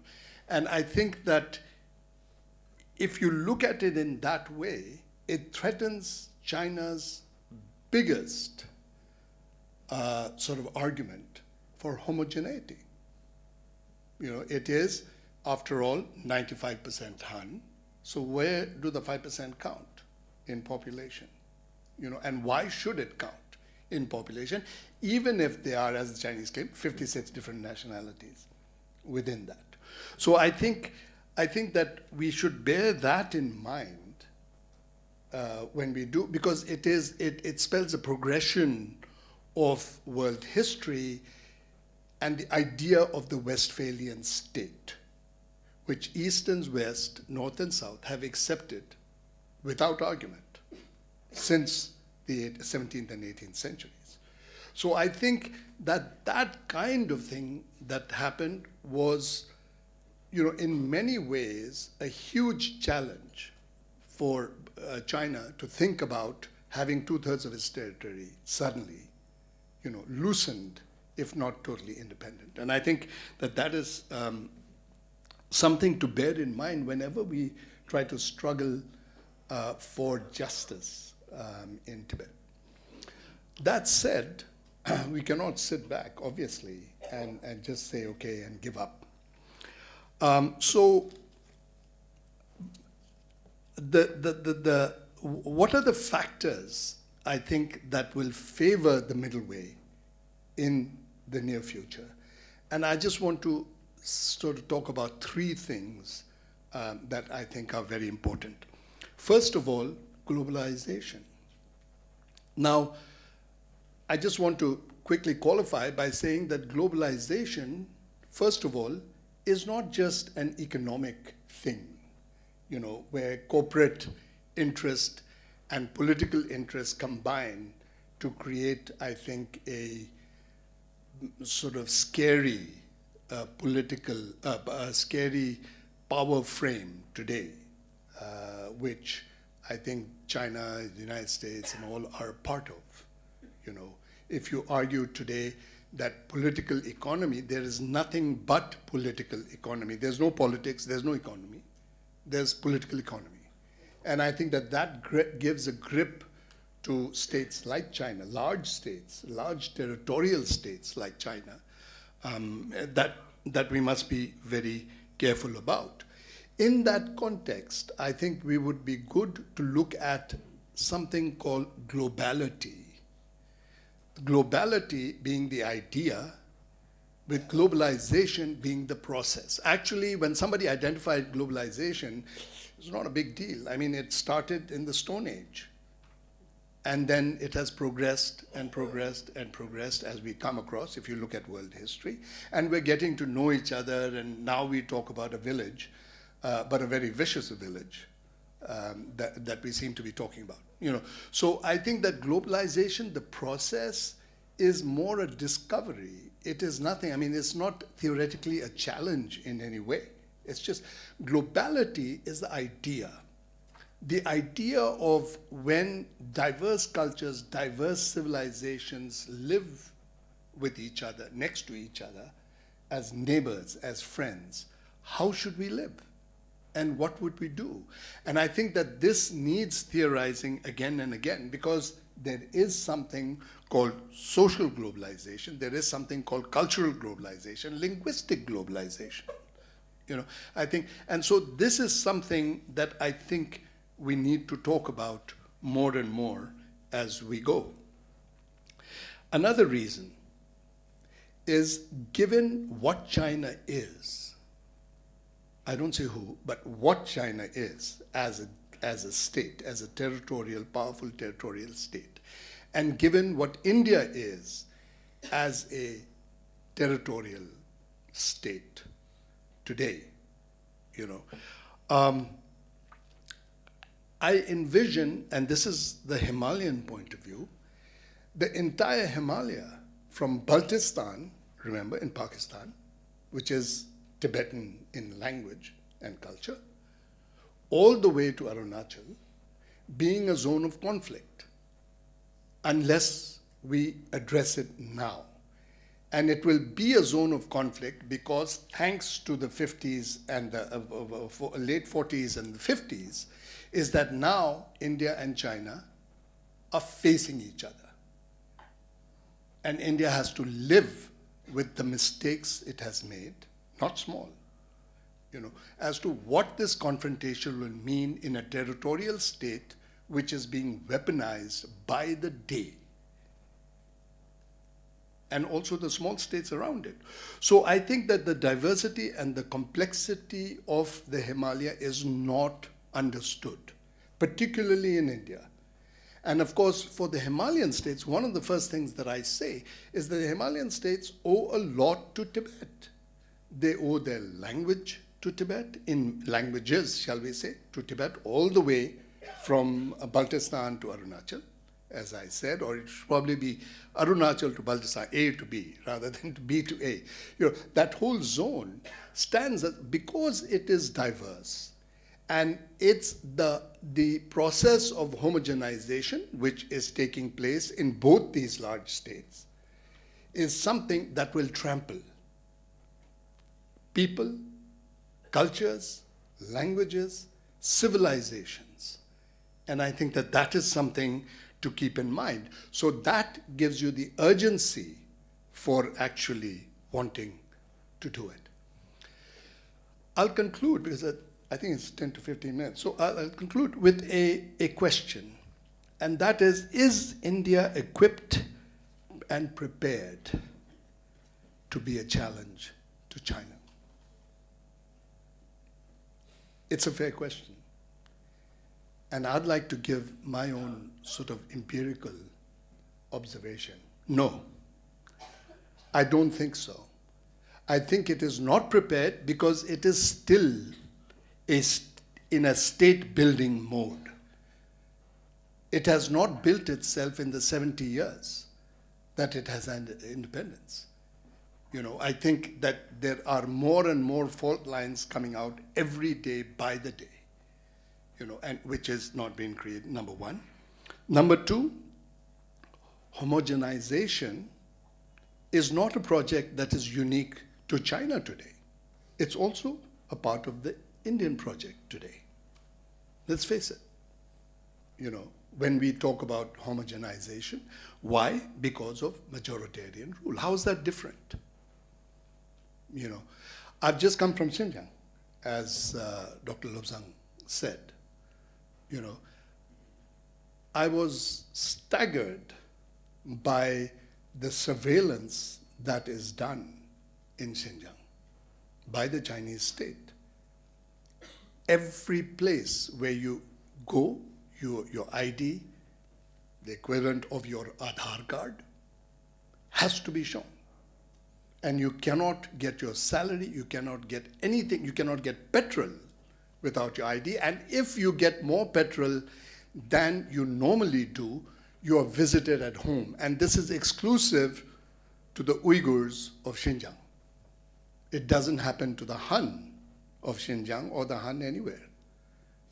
And I think that if you look at it in that way, it threatens China's biggest sort of argument for homogeneity. You know, it is, after all, 95% Han. So where do the 5% count in population? You know, and why should it count in population, even if they are, as the Chinese claim, 56 different nationalities within that? So I think that we should bear that in mind when we do, because it spells a progression of world history and the idea of the Westphalian state, which East and West, North and South, have accepted without argument since the 17th and 18th centuries. So I think that that kind of thing that happened was, you know, in many ways, a huge challenge for China to think about having 2/3 of its territory suddenly, you know, loosened, if not totally independent. And I think that that is something to bear in mind whenever we try to struggle for justice in Tibet. That said, we cannot sit back, obviously, and just say, okay, and give up. So what are the factors, I think, that will favor the middle way in the near future? And I just want to sort of talk about 3 things that I think are very important. First of all, globalization. Now, I just want to quickly qualify by saying that globalization, first of all, is not just an economic thing, you know, where corporate interest and political interest combine to create, I think, a sort of scary scary power frame today, which I think China, the United States, and all are part of. You know, if you argue today that political economy, there is nothing but political economy. There's no politics, there's no economy. There's political economy. And I think that that gives a grip to states like China, large states, large territorial states like China, that we must be very careful about. In that context, I think we would be good to look at something called globality. globality being the idea, with globalization being the process. Actually, when somebody identified globalization, it's not a big deal. I mean, it started in the Stone Age. And then it has progressed and progressed and progressed as we come across, if you look at world history. And we're getting to know each other, and now we talk about a village, but a very vicious village that we seem to be talking about. So I think that globalization, the process, is more a discovery. It is nothing. I mean, it's not theoretically a challenge in any way. It's just globality is the idea. The idea of when diverse cultures, diverse civilizations live with each other, next to each other, as neighbors, as friends, how should we live? And what would we do? And I think that this needs theorizing again and again, because there is something called social globalization, there is something called cultural globalization, linguistic globalization. I think, and so this is something that I think we need to talk about more and more as we go. Another reason is, given what China is, I don't say who, but what China is as a state, as a territorial, powerful territorial state, and given what India is as a territorial state today, I envision, and this is the Himalayan point of view, the entire Himalaya from Baltistan, remember, in Pakistan, which is Tibetan in language and culture, all the way to Arunachal, being a zone of conflict, unless we address it now. And it will be a zone of conflict because, thanks to the 50s and the late 40s and the 50s, is that now India and China are facing each other. And India has to live with the mistakes it has made, not small, as to what this confrontation will mean in a territorial state which is being weaponized by the day, and also the small states around it. So I think that the diversity and the complexity of the Himalaya is not understood, particularly in India. And of course, for the Himalayan states, one of the first things that I say is that the Himalayan states owe a lot to Tibet. They owe their language to Tibet, in languages, shall we say, to Tibet, all the way from Baltistan to Arunachal, as I said, or it should probably be Arunachal to Baltistan, A to B, rather than B to A. That whole zone stands because it is diverse. And it's the process of homogenization, which is taking place in both these large states, is something that will trample people, cultures, languages, civilizations. And I think that that is something to keep in mind. So that gives you the urgency for actually wanting to do it. I'll conclude, because I think it's 10 to 15 minutes. So I'll conclude with a question. And that is India equipped and prepared to be a challenge to China? It's a fair question. And I'd like to give my own sort of empirical observation. No, I don't think so. I think it is not prepared because it is still in a state-building mode. It has not built itself in the 70 years that it has had independence. I think that there are more and more fault lines coming out every day by the day, and which is not being created, number one. Number two, homogenization is not a project that is unique to China today. It's also a part of the Indian project today. Let's face it. When we talk about homogenization, why? Because of majoritarian rule. How is that different? I've just come from Xinjiang, as Dr. Lobsang said. I was staggered by the surveillance that is done in Xinjiang by the Chinese state. Every place where you go, your ID, the equivalent of your Aadhaar card, has to be shown. And you cannot get your salary, you cannot get anything, you cannot get petrol without your ID. And if you get more petrol than you normally do, you are visited at home. And this is exclusive to the Uyghurs of Xinjiang. It doesn't happen to the Han of Xinjiang or the Han anywhere,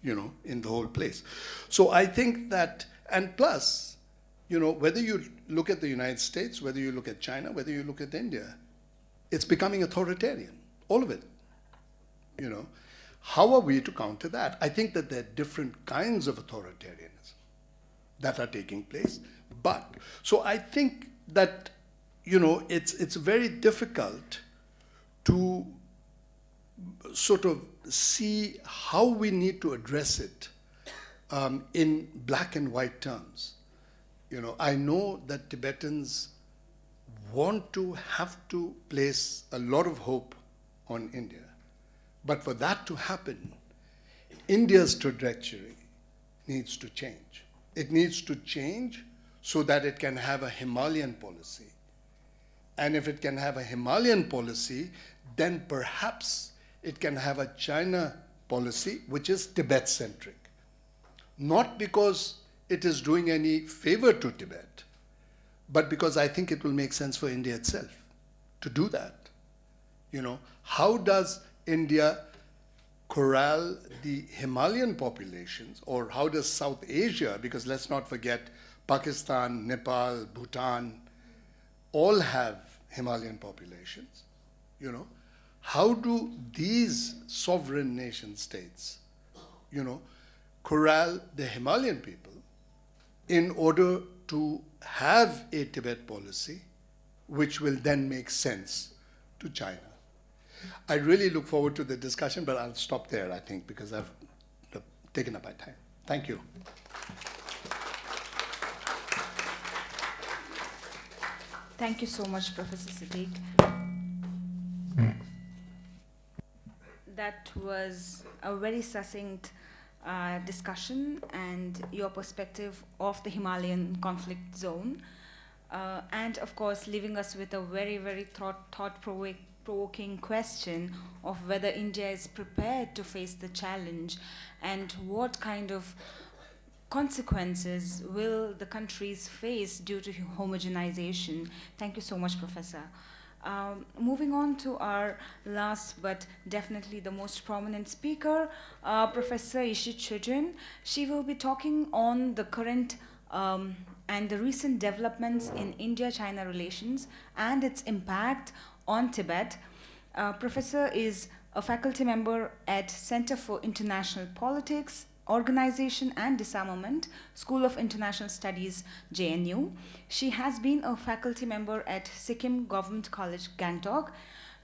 in the whole place. So I think that, and plus, whether you look at the United States, whether you look at China, whether you look at India, it's becoming authoritarian, all of it. How are we to counter that? I think that there are different kinds of authoritarianism that are taking place. But, so I think that, it's very difficult to sort of see how we need to address it in black and white terms. I know that Tibetans have to place a lot of hope on India. But for that to happen, India's trajectory needs to change. It needs to change so that it can have a Himalayan policy. And if it can have a Himalayan policy, then perhaps it can have a China policy which is Tibet-centric. Not because it is doing any favor to Tibet, but because I think it will make sense for India itself to do that. How does India corral the Himalayan populations, or how does South Asia, because let's not forget Pakistan, Nepal, Bhutan, all have Himalayan populations, How do these sovereign nation states, corral the Himalayan people in order to have a Tibet policy which will then make sense to China? I really look forward to the discussion, but I'll stop there, I think, because I've taken up my time. Thank you. Thank you so much, Professor Siddiq. That was a very succinct discussion and your perspective of the Himalayan conflict zone. And of course, leaving us with a very, very thought-provoking question of whether India is prepared to face the challenge and what kind of consequences will the countries face due to homogenization. Thank you so much, Professor. Moving on to our last but definitely the most prominent speaker, Professor Ishit Chujin. She will be talking on the current and the recent developments in India-China relations and its impact on Tibet. Professor is a faculty member at Center for International Politics, Organization and Disarmament, School of International Studies, JNU. She has been a faculty member at Sikkim Government College, Gangtok.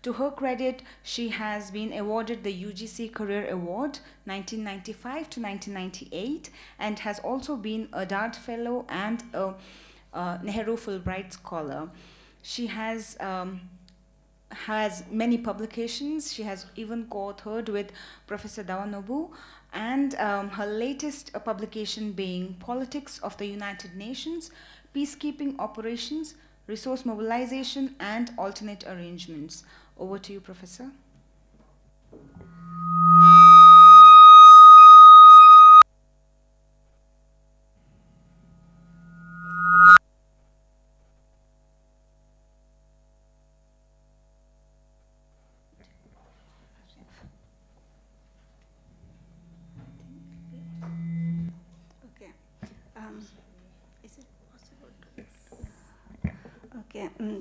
To her credit, she has been awarded the UGC Career Award 1995 to 1998 and has also been a Dart Fellow and a Nehru Fulbright Scholar. She has many publications. She has even co-authored with Professor Dawanobu, and her latest publication being Politics of the United Nations, Peacekeeping Operations, Resource Mobilization, and Alternate Arrangements. Over to you, Professor.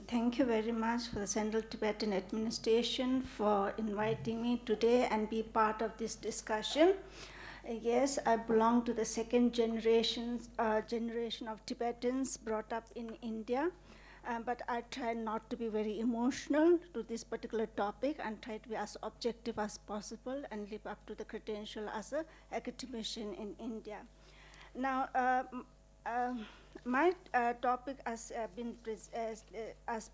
Thank you very much for the Central Tibetan Administration for inviting me today and be part of this discussion. Yes, I belong to the second generation of Tibetans brought up in India, but I try not to be very emotional to this particular topic and try to be as objective as possible and live up to the credential as an academician in India. Now, My topic has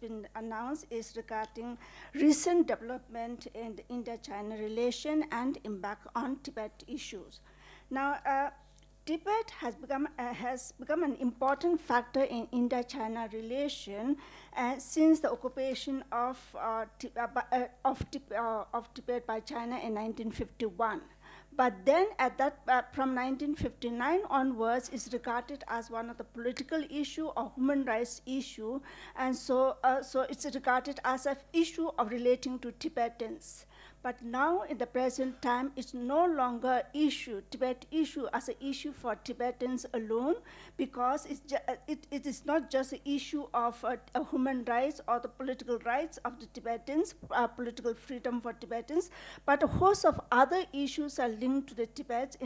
been announced is regarding recent development in the India-China relation and impact on Tibet issues. Now, Tibet has become an important factor in India-China relation since the occupation of Tibet by China in 1951. But then, from 1959 onwards, is regarded as one of the political issue or human rights issue, and so it's regarded as an issue of relating to Tibetans. But now, in the present time, it's no longer Tibet issue as an issue for Tibetans alone, because it is not just an issue of human rights or the political rights of the Tibetans, political freedom for Tibetans, but a host of other issues are linked to the Tibet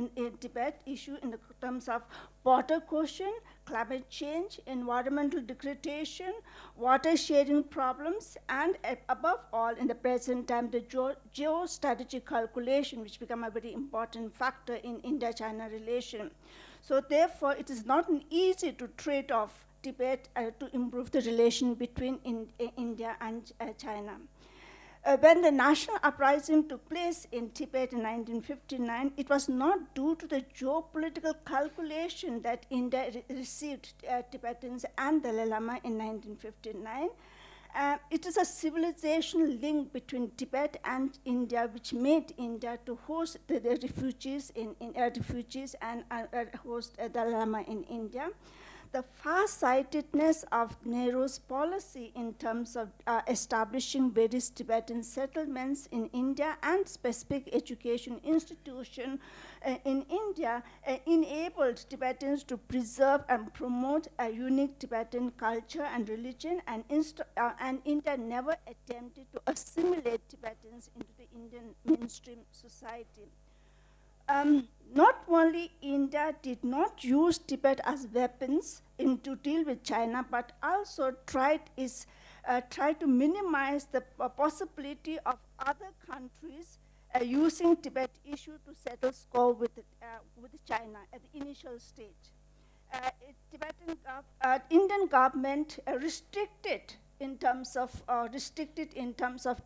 issue in the terms of border question, climate change, environmental degradation, water sharing problems, and above all, in the present time, the geostrategic calculation, which become a very important factor in India-China relation. So therefore, it is not an easy to trade off Tibet to improve the relation between India and China. When the national uprising took place in Tibet in 1959, it was not due to the geopolitical calculation that India received Tibetans and Dalai Lama in 1959. It is a civilizational link between Tibet and India, which made India to host the refugees and host Dalai Lama in India. The far-sightedness of Nehru's policy in terms of establishing various Tibetan settlements in India and specific education institutions in India enabled Tibetans to preserve and promote a unique Tibetan culture and religion, and India never attempted to assimilate Tibetans into the Indian mainstream society. Not only India did not use Tibet as weapons to deal with China, but also tried to minimize the possibility of other countries using Tibet issue to settle score with China at the initial stage. Indian government restricted in terms of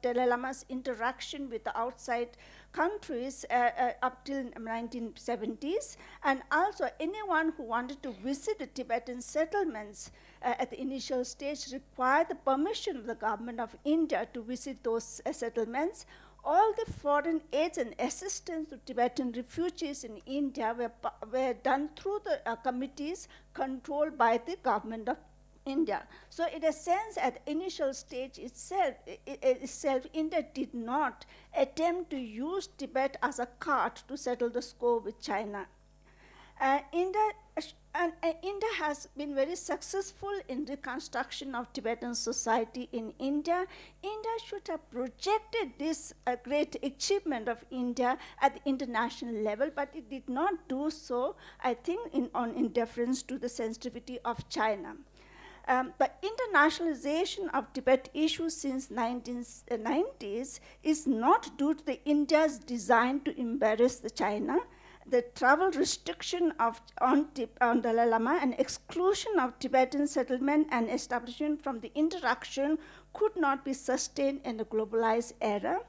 Dalai Lama's interaction with the outside countries up till 1970s, and also anyone who wanted to visit the Tibetan settlements at the initial stage required the permission of the government of India to visit those settlements. All the foreign aids and assistance to Tibetan refugees in India were done through the committees controlled by the government of India. So in a sense, at the initial stage itself, India did not attempt to use Tibet as a cart to settle the score with China. India has been very successful in reconstruction of Tibetan society in India. India should have projected this great achievement of India at the international level, but it did not do so, I think, in deference to the sensitivity of China. The internationalization of Tibet issues since 1990s is not due to the India's design to embarrass the China. The travel restriction on Dalai Lama and exclusion of Tibetan settlement and establishment from the interaction could not be sustained in the globalized era.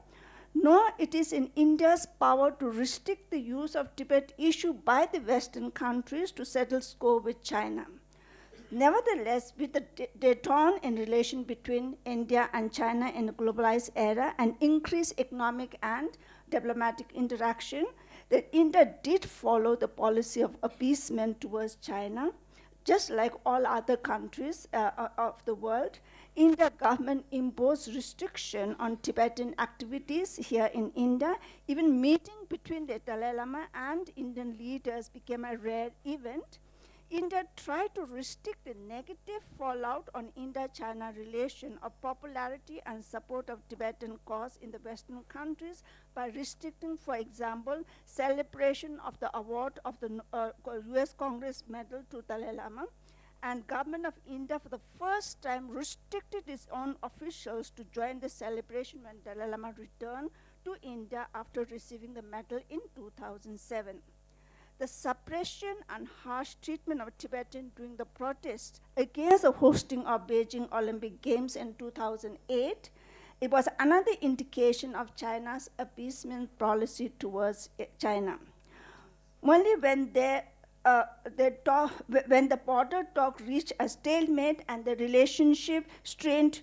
Nor it is in India's power to restrict the use of Tibet issue by the Western countries to settle score with China. Nevertheless, with the détente in relation between India and China in the globalized era and increased economic and diplomatic interaction, that India did follow the policy of appeasement towards China, just like all other countries of the world. India government imposed restriction on Tibetan activities here in India. Even meeting between the Dalai Lama and Indian leaders became a rare event. India tried to restrict the negative fallout on India-China relation of popularity and support of Tibetan cause in the Western countries by restricting, for example, celebration of the award of the US Congress Medal to Dalai Lama. And government of India for the first time restricted its own officials to join the celebration when Dalai Lama returned to India after receiving the medal in 2007. the suppression and harsh treatment of Tibetans during the protests against the hosting of Beijing Olympic Games in 2008, it was another indication of China's appeasement policy towards China. Only when when the border talk reached a stalemate and the relationship strained,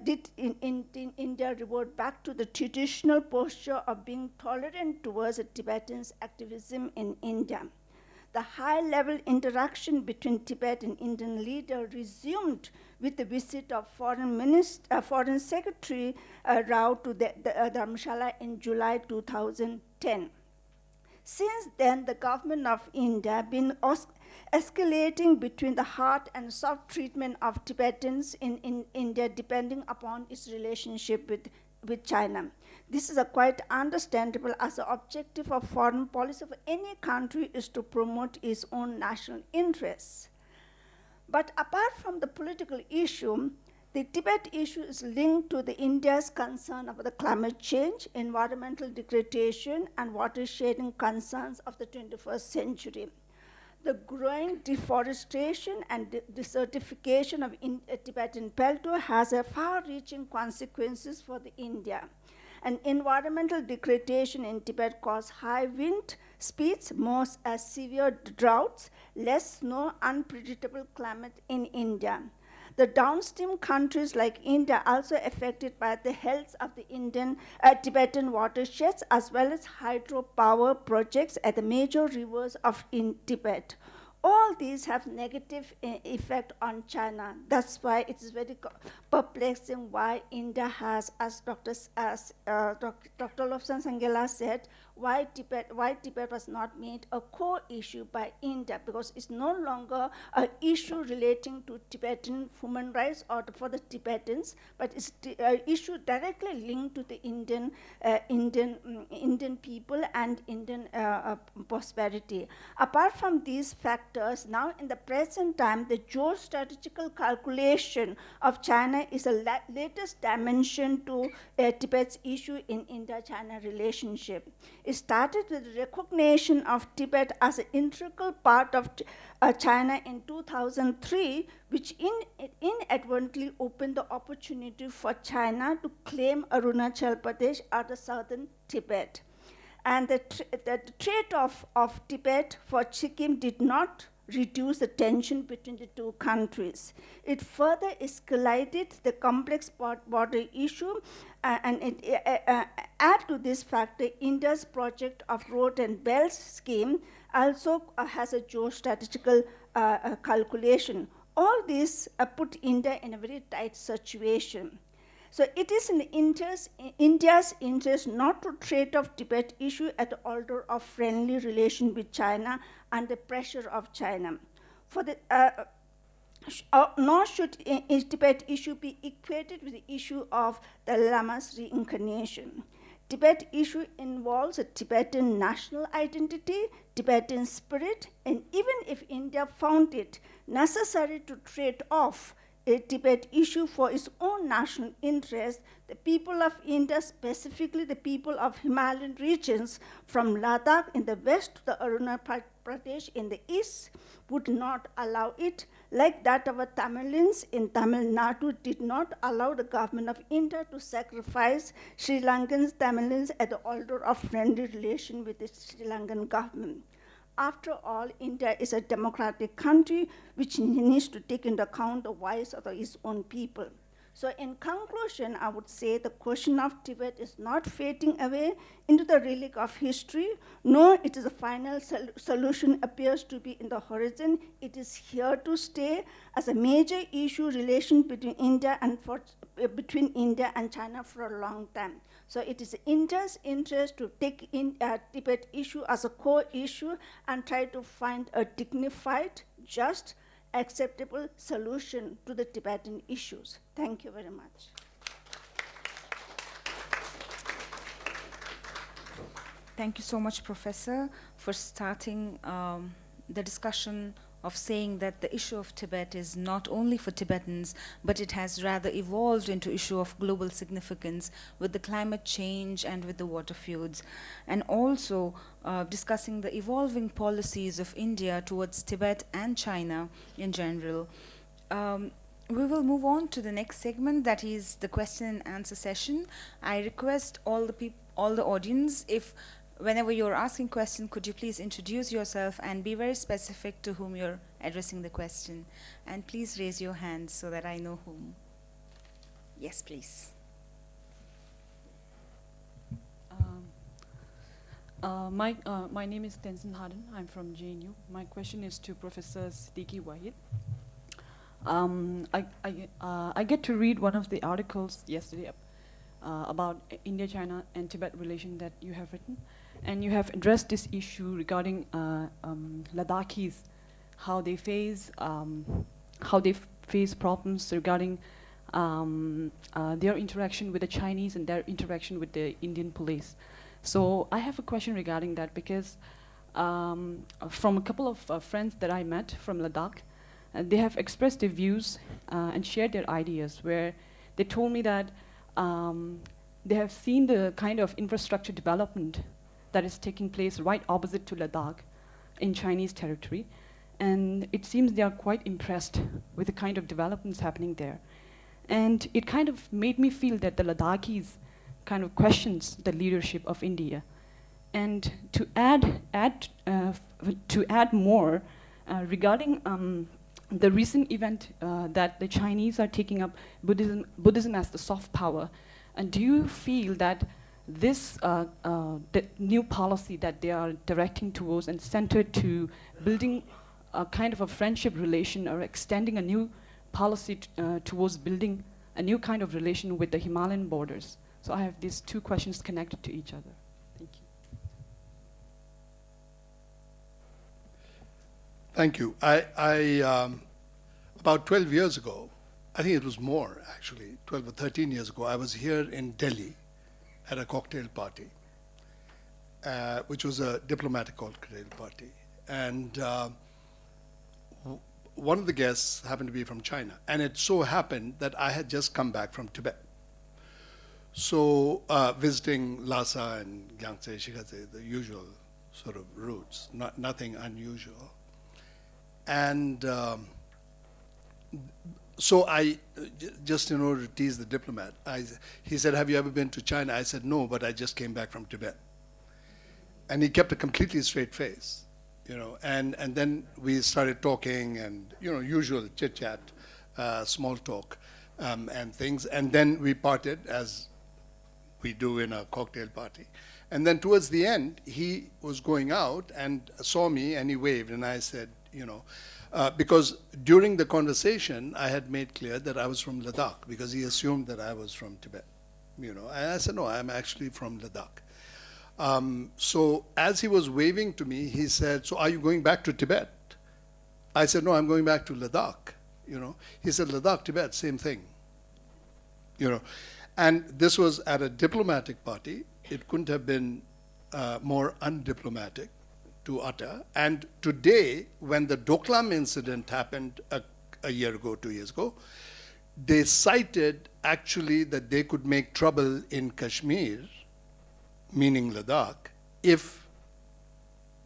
did India revert back to the traditional posture of being tolerant towards the Tibetans' activism in India. The high-level interaction between Tibet and Indian leader resumed with the visit of Foreign Secretary Rao to the Dharamshala in July 2010. Since then, the government of India been escalating between the hard and soft treatment of Tibetans in India depending upon its relationship with China. This is quite understandable, as the objective of foreign policy of any country is to promote its own national interests. But apart from the political issue, the Tibet issue is linked to India's concern about the climate change, environmental degradation, and water sharing concerns of the 21st century. The growing deforestation and desertification of Tibetan plateau has far-reaching consequences for India. And environmental degradation in Tibet causes high wind speeds, more severe droughts, less snow, unpredictable climate in India. The downstream countries like India also affected by the health of the Tibetan watersheds, as well as hydropower projects at the major rivers in Tibet. All these have negative effect on China. That's why it is very perplexing why India has, as Dr. Lobsang Sangela said, why Tibet was not made a core issue by India, because it's no longer an issue relating to Tibetan human rights or for the Tibetans, but it's an issue directly linked to the Indian people and Indian prosperity. Apart from these factors, now in the present time, the geostrategical calculation of China is the latest dimension to Tibet's issue in India-China relationship. It started with the recognition of Tibet as an integral part of China in 2003, which inadvertently opened the opportunity for China to claim Arunachal Pradesh as the southern Tibet. And the trade-off of Tibet for Sikkim did not reduce the tension between the two countries. It further escalated the complex border issue, and add to this factor, India's project of road and belt scheme also has a geostrategical calculation. All this put India in a very tight situation. So it is in India's interest not to trade off Tibet issue at the altar of friendly relation with China and the pressure of China. Nor should Tibet issue be equated with the issue of the Lama's reincarnation. Tibet issue involves a Tibetan national identity, Tibetan spirit, and even if India found it necessary to trade off a Tibet issue for its own national interest, the people of India, specifically the people of Himalayan regions from Ladakh in the west to the Arunachal Pradesh in the east, would not allow it, like that of Tamilians in Tamil Nadu did not allow the government of India to sacrifice Sri Lankan Tamilians at the altar of friendly relation with the Sri Lankan government. After all, India is a democratic country which needs to take into account the voice of its own people. So in conclusion, I would say the question of Tibet is not fading away into the relic of history, nor it is a final solution appears to be in the horizon. It is here to stay as a major issue relation between India and China for a long time. So it is India's interest to take in Tibet issue as a core issue and try to find a dignified, just, acceptable solution to the Tibetan issues. Thank you very much. Thank you so much, Professor, for starting the discussion of saying that the issue of Tibet is not only for Tibetans, but it has rather evolved into issue of global significance with the climate change and with the water feuds, and also discussing the evolving policies of India towards Tibet and China in general. We will move on to the next segment, that is the question and answer session. I request all the audience, if whenever you're asking question, could you please introduce yourself and be very specific to whom you're addressing the question. And please raise your hands so that I know whom. Yes, please. My name is Tenzin Harden. I'm from JNU. My question is to Professor Siddiqui Wahid. I get to read one of the articles yesterday about India, China, and Tibet relation that you have written, and you have addressed this issue regarding Ladakhis, how they face problems regarding their interaction with the Chinese and their interaction with the Indian police. So I have a question regarding that, because from a couple of friends that I met from Ladakh, they have expressed their views and shared their ideas, where they told me that they have seen the kind of infrastructure development that is taking place right opposite to Ladakh in Chinese territory. And it seems they are quite impressed with the kind of developments happening there. And it kind of made me feel that the Ladakhis kind of questions the leadership of India. And to add more regarding the recent event that the Chinese are taking up Buddhism as the soft power, and do you feel that this the new policy that they are directing towards and centered to building a kind of a friendship relation, or extending a new policy towards building a new kind of relation with the Himalayan borders? So I have these two questions connected to each other. Thank you. Thank you. I about 12 years ago, I think it was more actually, 12 or 13 years ago, I was here in Delhi at a cocktail party, which was a diplomatic cocktail party. And one of the guests happened to be from China. And it so happened that I had just come back from Tibet. So visiting Lhasa and Gyangtse, Shikhatse, the usual sort of routes, nothing unusual. And so just in order to tease the diplomat, he said, "Have you ever been to China?" I said, "No, but I just came back from Tibet." And he kept a completely straight face, and then we started talking, and, usual chit-chat, small talk, and things. And then we parted, as we do in a cocktail party. And then towards the end, he was going out and saw me, and he waved, and I said, because during the conversation, I had made clear that I was from Ladakh, because he assumed that I was from Tibet, And I said, "No, I'm actually from Ladakh." So as he was waving to me, he said, "So are you going back to Tibet?" I said, "No, I'm going back to Ladakh." He said, "Ladakh, Tibet, same thing." And this was at a diplomatic party. It couldn't have been more undiplomatic to utter. And today, when the Doklam incident happened a year ago, 2 years ago, they cited actually that they could make trouble in Kashmir, meaning Ladakh, if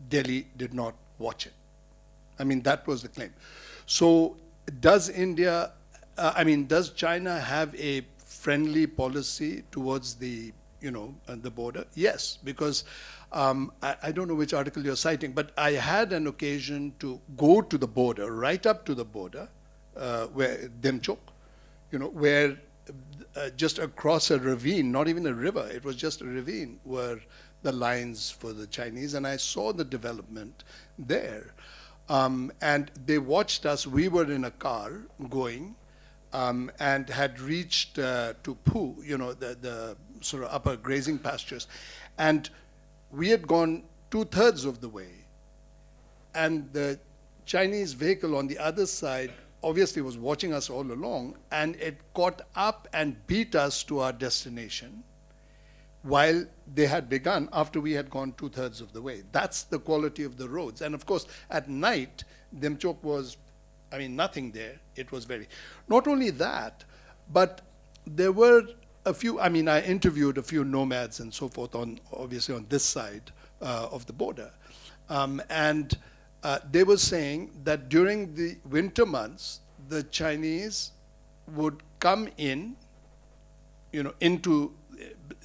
Delhi did not watch it. I mean, that was the claim. So does China have a friendly policy towards the border? Yes, because I don't know which article you're citing, but I had an occasion to go to the border, right up to the border, where Demchok, where just across a ravine, not even a river, it was just a ravine, were the lines for the Chinese, and I saw the development there. And they watched us. We were in a car going, and had reached to Phu, the sort of upper grazing pastures. And we had gone 2/3 of the way. And the Chinese vehicle on the other side obviously was watching us all along, and it caught up and beat us to our destination. while they had begun after we had gone 2/3 of the way. That's the quality of the roads. And of course, at night, Demchok was, I mean, nothing there. It was very, not only that, but there were a few, I mean, I interviewed a few nomads and so forth on, obviously on this side of the border. And they were saying that during the winter months, the Chinese would come in,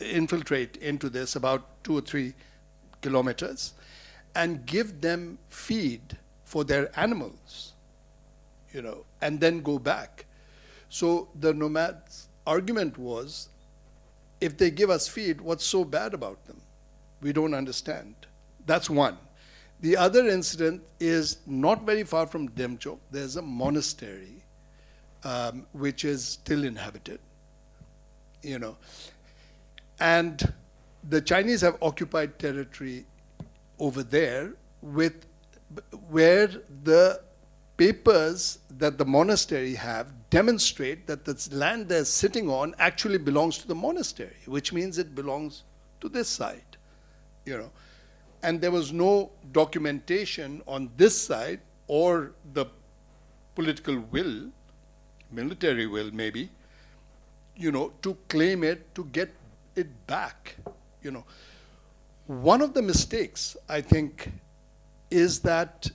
infiltrate into this about 2 or 3 kilometers and give them feed for their animals, and then go back. So the nomads' argument was, if they give us feed, what's so bad about them? We don't understand. That's one. The other incident is not very far from Demchok. There's a monastery which is still inhabited, and the Chinese have occupied territory over there where the papers that the monastery have demonstrate that the land they're sitting on actually belongs to the monastery, which means it belongs to this side, And there was no documentation on this side or the political will, military will maybe, to claim it, to get it back, One of the mistakes, I think, is that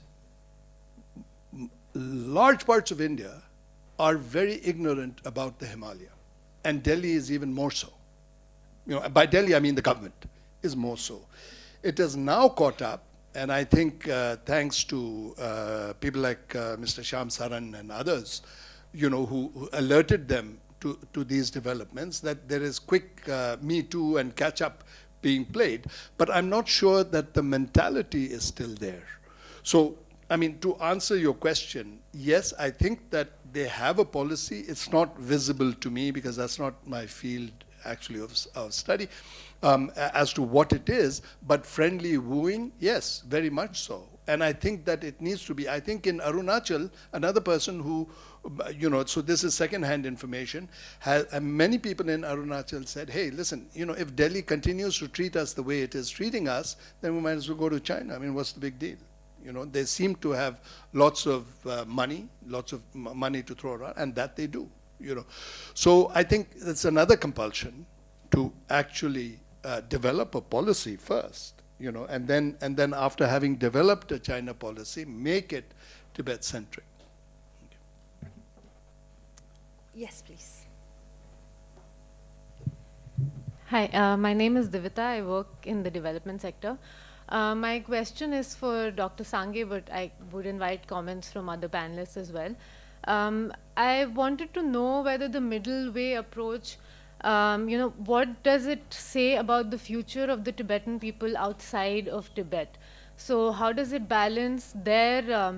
large parts of India are very ignorant about the Himalaya. And Delhi is even more so. By Delhi, I mean the government is more so. It has now caught up, and I think thanks to people like Mr. Shyam Saran and others, who alerted them to these developments, that there is quick Me Too and catch up being played. But I'm not sure that the mentality is still there. So, I mean, to answer your question, yes, I think that they have a policy. It's not visible to me because that's not my field actually of study as to what it is, but friendly wooing, yes, very much so. And I think that it needs to be. I think in Arunachal, another person who, so this is second-hand information, many people in Arunachal said, hey, listen, if Delhi continues to treat us the way it is treating us, then we might as well go to China. I mean, what's the big deal? They seem to have lots of money to throw around, and that they do. So I think it's another compulsion to actually develop a policy first, and then after having developed a China policy, make it Tibet-centric. Yes, please. Hi, my name is Divita. I work in the development sector. My question is for Dr. Sanghe, but I would invite comments from other panelists as well. I wanted to know whether the middle way approach, what does it say about the future of the Tibetan people outside of Tibet? So how does it balance their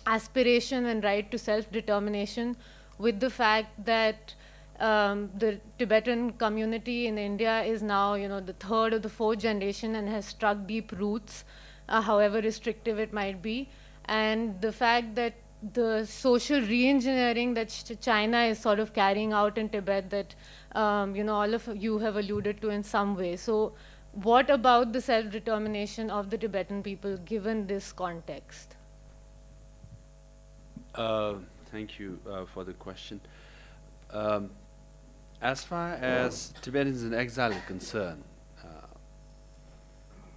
aspiration and right to self-determination with the fact that the Tibetan community in India is now, the third or the fourth generation and has struck deep roots, however restrictive it might be, and the fact that the social re-engineering that China is sort of carrying out in Tibet that, all of you have alluded to in some way. So what about the self-determination of the Tibetan people given this context? Thank you for the question. As far as Tibetans in exile are concerned,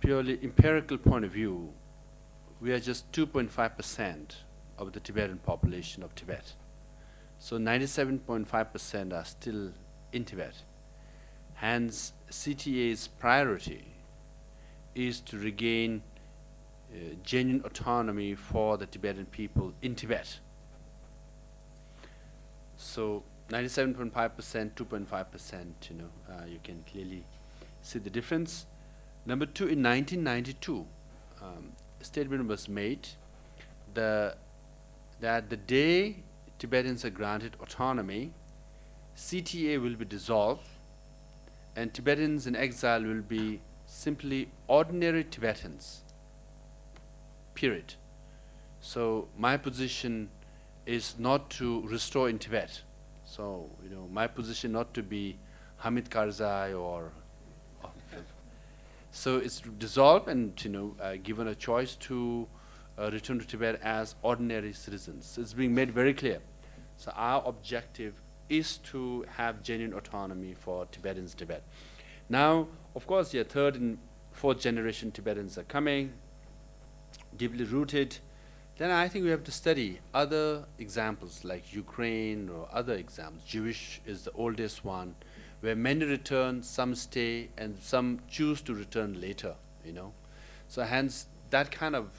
purely empirical point of view, we are just 2.5% of the Tibetan population of Tibet. So 97.5% are still in Tibet. Hence, CTA's priority is to regain genuine autonomy for the Tibetan people in Tibet. So 97.5%, 2.5%, you can clearly see the difference. Number two, in 1992, a statement was made that the day Tibetans are granted autonomy, CTA will be dissolved and Tibetans in exile will be simply ordinary Tibetans, period. So my position is not to restore in Tibet. So, my position not to be Hamid Karzai or So it's dissolved and given a choice to return to Tibet as ordinary citizens. It's being made very clear. So our objective is to have genuine autonomy for Tibetans in Tibet. Now, of course, yeah, third and fourth generation Tibetans are coming, deeply rooted. Then I think we have to study other examples like Ukraine or other examples. Jewish is the oldest one, where many return, some stay, and some choose to return later, So hence, that kind of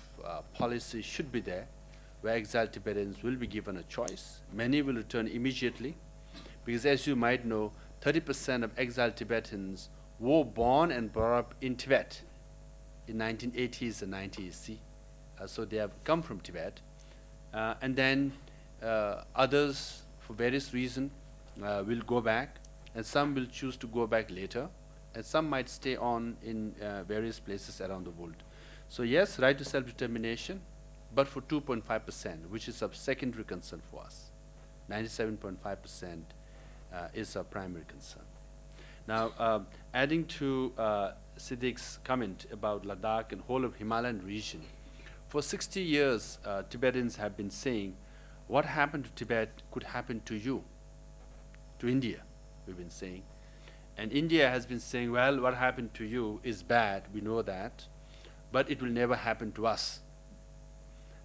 policy should be there, where exiled Tibetans will be given a choice. Many will return immediately, because as you might know, 30% of exiled Tibetans were born and brought up in Tibet in 1980s and 90s, see? So they have come from Tibet. And then others, for various reasons, will go back, and some will choose to go back later, and some might stay on in various places around the world. So yes, right to self-determination, but for 2.5%, which is of secondary concern for us. 97.5% is our primary concern. Now, adding to Siddique's comment about Ladakh and whole of Himalayan region, for 60 years, Tibetans have been saying, what happened to Tibet could happen to you, to India, we've been saying. And India has been saying, well, what happened to you is bad, we know that, but it will never happen to us.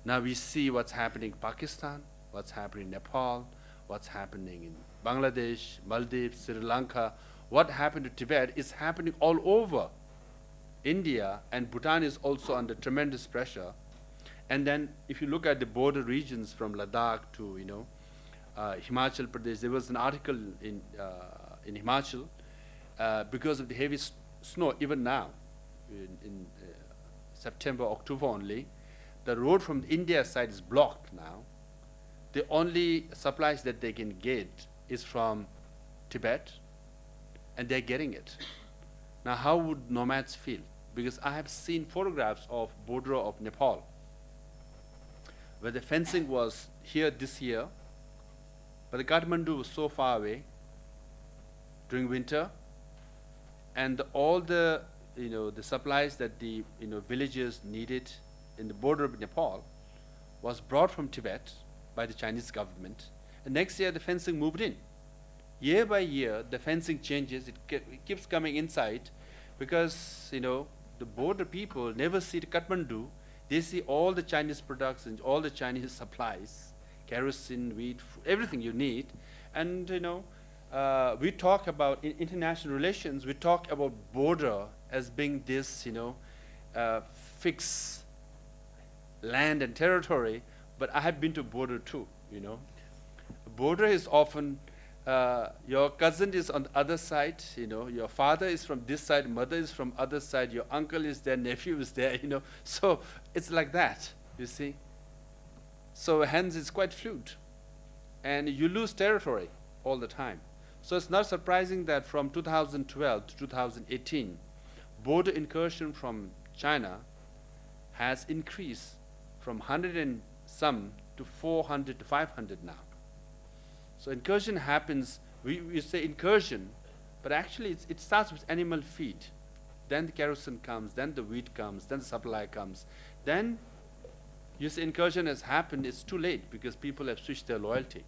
Now we see what's happening in Pakistan, what's happening in Nepal, what's happening in Bangladesh, Maldives, Sri Lanka. What happened to Tibet is happening all over. India and Bhutan is also under tremendous pressure. And then if you look at the border regions from Ladakh to Himachal Pradesh, there was an article in Himachal because of the heavy snow, even now, in September, October only, the road from the India side is blocked now. The only supplies that they can get is from Tibet, and they're getting it. Now, how would nomads feel? Because I have seen photographs of border of Nepal, where the fencing was here this year, but the Kathmandu was so far away during winter, and all the the supplies that the villagers needed in the border of Nepal was brought from Tibet by the Chinese government. And next year the fencing moved in. Year by year the fencing changes, it keeps coming inside, because the border people never see the Kathmandu. They see all the Chinese products and all the Chinese supplies, kerosene, wheat, everything you need. And we talk about in international relations, we talk about border as being this fixed land and territory, but I have been to border too. Border is often your cousin is on the other side, your father is from this side, mother is from other side, your uncle is there, nephew is there, so it's like that, you see. So hence it's quite fluid, and you lose territory all the time. So it's not surprising that from 2012 to 2018, border incursion from China has increased from 100 and some to 400 to 500 now. So incursion happens, we say incursion, but actually it starts with animal feed. Then the kerosene comes, then the wheat comes, then the supply comes. Then you say incursion has happened, it's too late because people have switched their loyalty.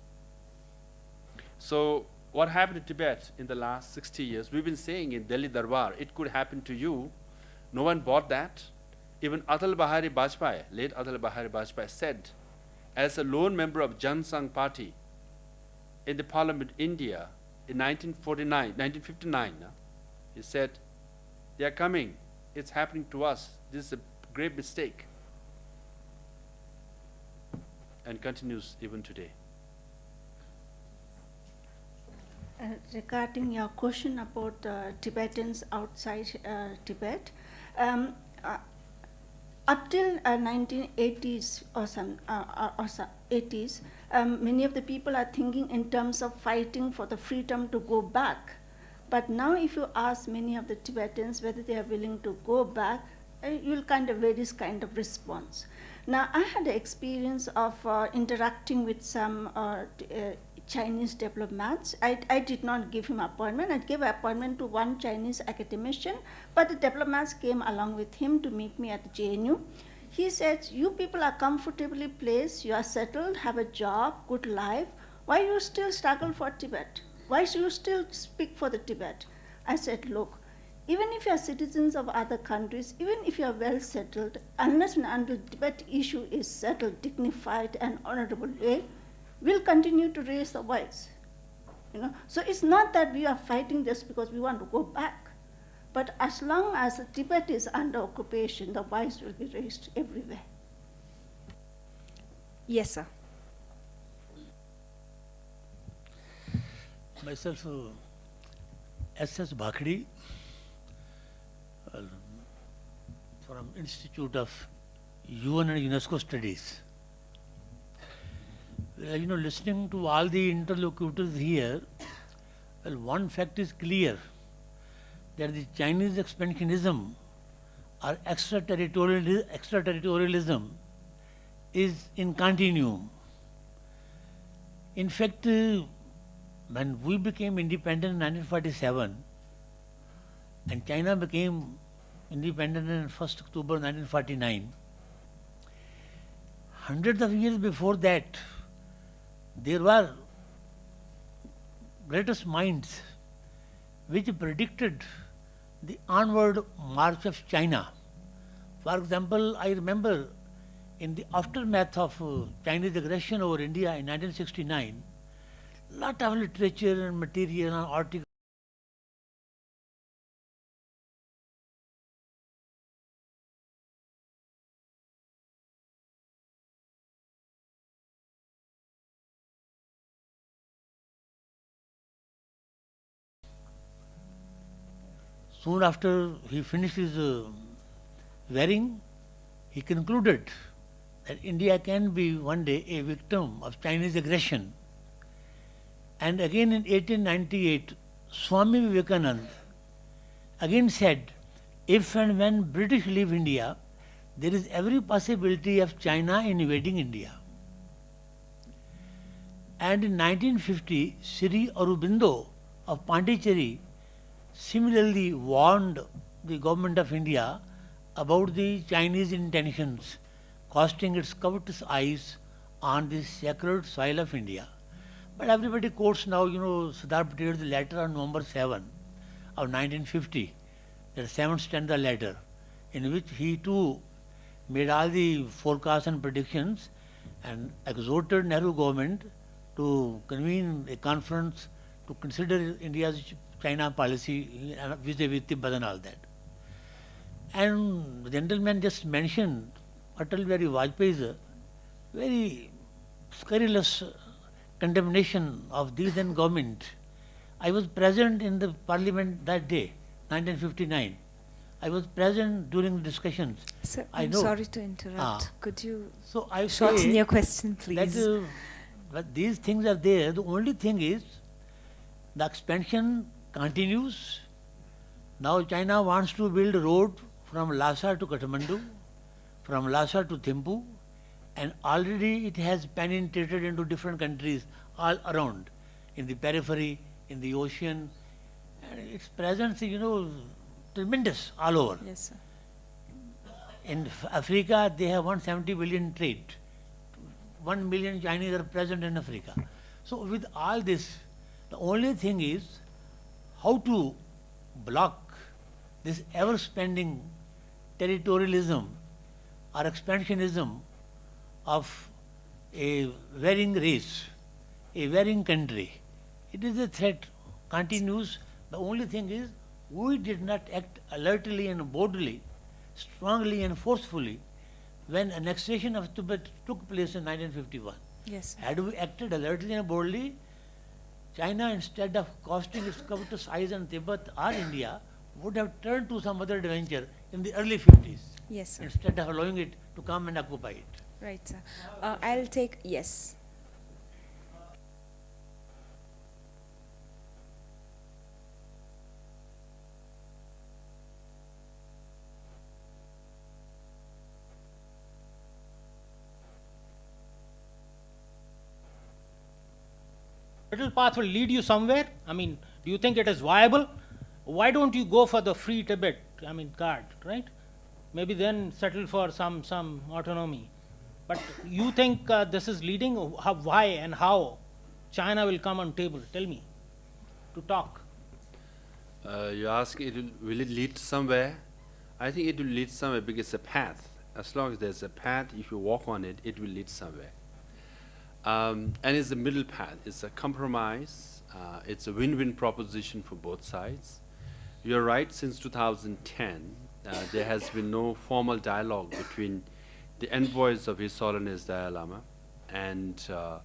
So what happened to Tibet in the last 60 years? We've been saying in Delhi Darbar, it could happen to you. No one bought that. Even Atal Bihari Vajpayee, late Atal Bihari Vajpayee said, as a lone member of Jan Sangh Party in the Parliament India in 1959, he said, they are coming, it's happening to us, this is a great mistake. And continues even today. Regarding your question about Tibetans outside Tibet, up till 1980s or some 80s, many of the people are thinking in terms of fighting for the freedom to go back. But now if you ask many of the Tibetans whether they are willing to go back, you'll kind of various kind of response. Now I had the experience of interacting with some Chinese diplomats. I did not give him appointment. I gave appointment to one Chinese academician, but the diplomats came along with him to meet me at the JNU. He said, you people are comfortably placed, you are settled, have a job, good life. Why you still struggle for Tibet? Why should you still speak for the Tibet? I said, look, even if you are citizens of other countries, even if you are well settled, unless and until the Tibet issue is settled, dignified and honorable way, we'll continue to raise the voice. So it's not that we are fighting just because we want to go back. But as long as Tibet is under occupation, the voice will be raised everywhere. Yes, sir. Myself, S.S. Bhakhdi, from Institute of UN and UNESCO Studies. Well, listening to all the interlocutors here, well, one fact is clear, that the Chinese expansionism or extraterritorialism is in continuum. In fact, when we became independent in 1947 and China became independent on 1st October 1949, hundreds of years before that, there were greatest minds which predicted the onward march of China. For example, I remember in the aftermath of Chinese aggression over India in 1969, lot of literature and material and articles soon after he finished his wearing, he concluded that India can be one day a victim of Chinese aggression. And again in 1898, Swami Vivekananda again said, if and when British leave India, there is every possibility of China invading India. And in 1950, Sri Aurobindo of Pondicherry similarly warned the government of India about the Chinese intentions casting its covetous eyes on the sacred soil of India. But everybody quotes now, Sardar Patel's letter on November 7 of 1950, the 7th stanza letter, in which he too made all the forecasts and predictions and exhorted Nehru government to convene a conference to consider India's China policy vis-a-vis Tibet and all that. And the gentleman just mentioned Atal Bihari Vajpayee's very scurrilous condemnation of the then government. I was present in the parliament that day, 1959. I was present during the discussions. Sir, I I'm know. sorry to interrupt. Could you So I shorten say your question, please? that but these things are there. The only thing is the expansion continues. Now China wants to build a road from Lhasa to Kathmandu, from Lhasa to Thimphu, and already it has penetrated into different countries all around, in the periphery, in the ocean, and its presence is, tremendous all over. Yes, sir. In Africa, they have 170 billion trade. 1 million Chinese are present in Africa. So with all this, the only thing is how to block this ever-spending territorialism or expansionism of a varying race, a varying country. It is a threat, continues. The only thing is we did not act alertly and boldly, strongly and forcefully when annexation of Tibet took place in 1951. Yes, sir. Had we acted alertly and boldly, China, instead of casting its covetous eyes on Tibet or India, would have turned to some other adventure in the early 50s, Yes, sir. instead of allowing it to come and occupy it. Right, sir. I'll take yes. middle path will lead you somewhere. I mean, do you think it is viable? Why don't you go for the free Tibet, card, right? Maybe then settle for some autonomy. But you think this is leading? Why and how China will come on table? Tell me, to talk. You ask, will it lead somewhere? I think it will lead somewhere because it's a path. As long as there's a path, if you walk on it, it will lead somewhere. And it's a middle path. It's a compromise. It's a win-win proposition for both sides. You're right, since 2010, there has been no formal dialogue between the envoys of His Holiness Dalai Lama and the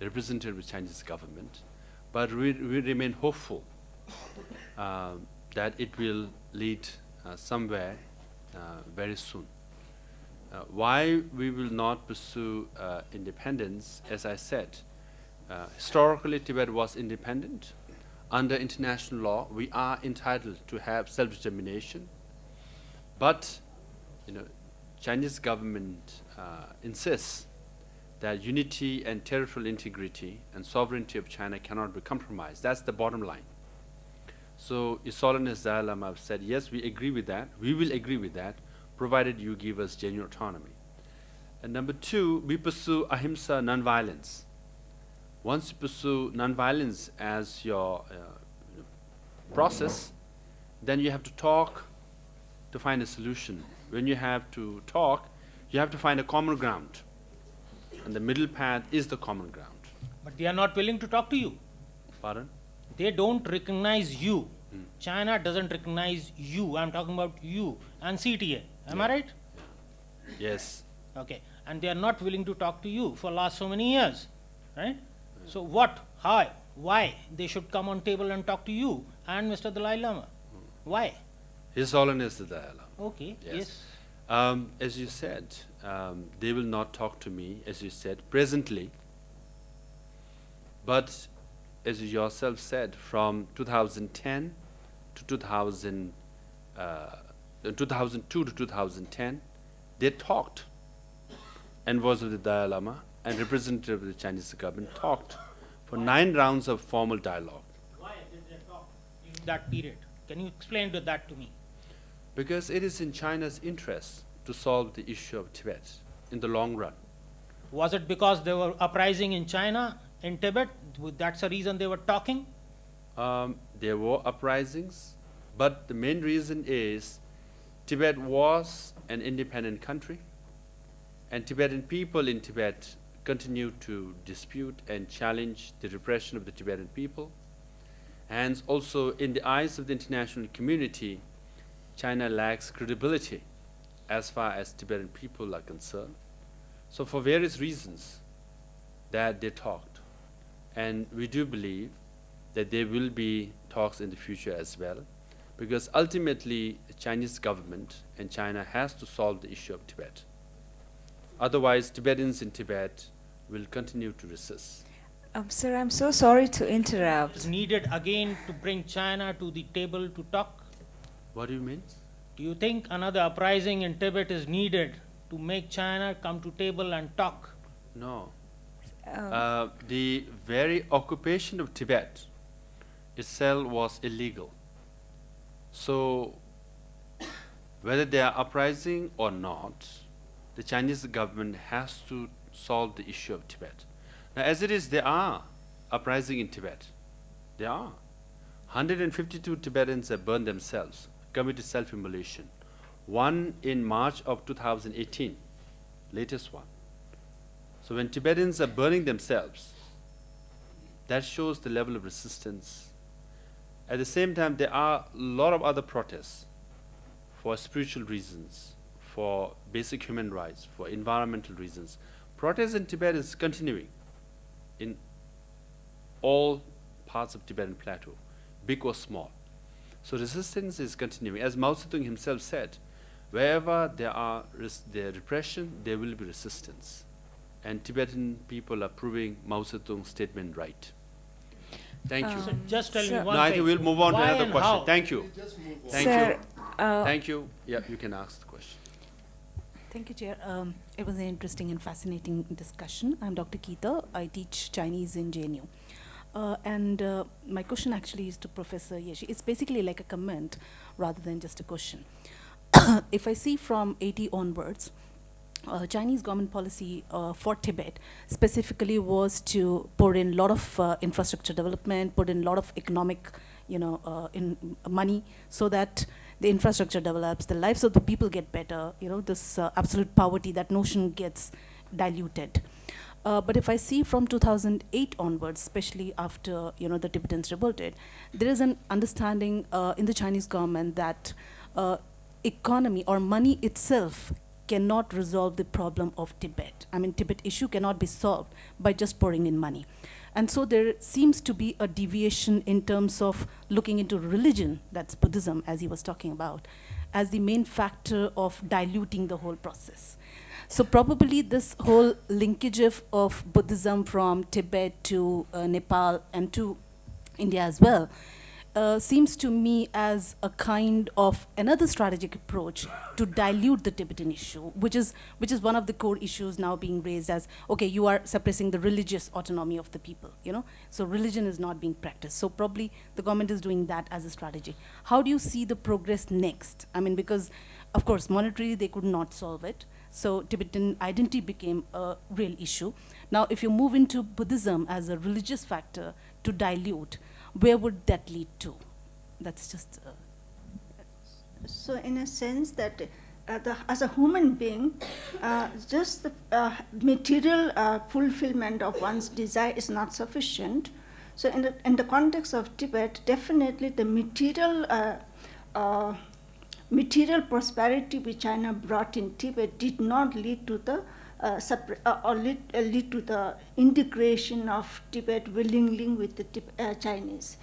representative of the Chinese government. But we remain hopeful that it will lead somewhere very soon. Why we will not pursue independence, as I said, historically Tibet was independent. Under international law, we are entitled to have self-determination. But, Chinese government insists that unity and territorial integrity and sovereignty of China cannot be compromised. That's the bottom line. So His Holiness Dalai Lama have said, yes, we agree with that. We will agree with that, provided you give us genuine autonomy. And number two, we pursue ahimsa, non-violence. Once you pursue non-violence as your process, then you have to talk to find a solution. When you have to talk, you have to find a common ground. And the middle path is the common ground. But they are not willing to talk to you. Pardon? They don't recognize you. China doesn't recognize you. I'm talking about you and CTA. Am I right? Yes. Okay. And they are not willing to talk to you for last so many years, right? So what, how, why they should come on table and talk to you and Mr. Dalai Lama? Why? His Holiness the Dalai Lama. Okay. Yes. As you said, they will not talk to me, as you said, presently. But as you yourself said, from 2010 to 2002 to 2010, they talked. Envoys of the Dalai Lama and representatives of the Chinese government talked for 9 rounds of formal dialogue. Why did they talk in that period? Can you explain that to me? Because it is in China's interest to solve the issue of Tibet in the long run. Was it because there were uprising in China, in Tibet? That's the reason they were talking? There were uprisings, but the main reason is Tibet was an independent country, and Tibetan people in Tibet continue to dispute and challenge the repression of the Tibetan people. And also, in the eyes of the international community, China lacks credibility as far as Tibetan people are concerned. So for various reasons that they talked. And we do believe that there will be talks in the future as well, because ultimately the Chinese government and China has to solve the issue of Tibet. Otherwise, Tibetans in Tibet will continue to resist. Sir, I'm so sorry to Is interrupt. needed again to bring China to the table to talk? What do you mean? Do you think another uprising in Tibet is needed to make China come to table and talk? No. The very occupation of Tibet itself was illegal. So, whether they are uprising or not, the Chinese government has to solve the issue of Tibet. Now, as it is, there are uprising in Tibet. There are. 152 Tibetans have burned themselves, committed self-immolation. One in March of 2018, latest one. So when Tibetans are burning themselves, that shows the level of resistance. At the same time, there are a lot of other protests for spiritual reasons, for basic human rights, for environmental reasons. Protests in Tibet is continuing in all parts of Tibetan plateau, big or small. So resistance is continuing. As Mao Zedong himself said, wherever there are repression, there will be resistance. And Tibetan people are proving Mao Zedong's statement right. Thank you. So just tell me Sir. one No, I thing. think we'll move on to Why another and question. how? Thank you. Thank Sir, you. Thank you. Yeah, you can ask the question. Thank you, Chair. It was an interesting and fascinating discussion. I'm Dr. Keita. I teach Chinese in JNU. My question actually is to Professor Yeshi. It's basically like a comment rather than just a question. If I see from 80 onwards, Chinese government policy for Tibet specifically was to put in a lot of infrastructure development, put in a lot of economic, in money, so that the infrastructure develops, the lives of the people get better, this absolute poverty, that notion gets diluted. But if I see from 2008 onwards, especially after the Tibetans revolted, there is an understanding in the Chinese government that economy or money itself cannot resolve the problem of Tibet. I mean, Tibet issue cannot be solved by just pouring in money. And so there seems to be a deviation in terms of looking into religion, that's Buddhism, as he was talking about, as the main factor of diluting the whole process. So probably this whole linkage of Buddhism from Tibet to Nepal and to India as well seems to me as a kind of another strategic approach to dilute the Tibetan issue, which is one of the core issues now being raised as, okay, you are suppressing the religious autonomy of the people, so religion is not being practiced. So probably the government is doing that as a strategy. How do you see the progress next? I mean, because of course monetarily they could not solve it, so Tibetan identity became a real issue. Now if you move into Buddhism as a religious factor to dilute, where would that lead to? That's just... So in a sense that as a human being, just the material fulfillment of one's desire is not sufficient. So in the context of Tibet, definitely the material prosperity which China brought in Tibet did not lead to the lead to the integration of Tibet willingly with the Chinese.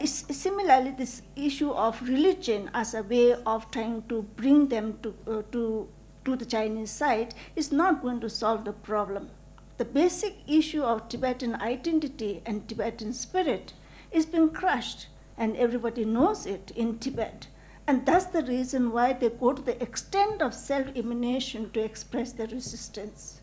Similarly, this issue of religion as a way of trying to bring them to the Chinese side is not going to solve the problem. The basic issue of Tibetan identity and Tibetan spirit is being crushed, and everybody knows it in Tibet. And that's the reason why they go to the extent of self-elimination to express their resistance.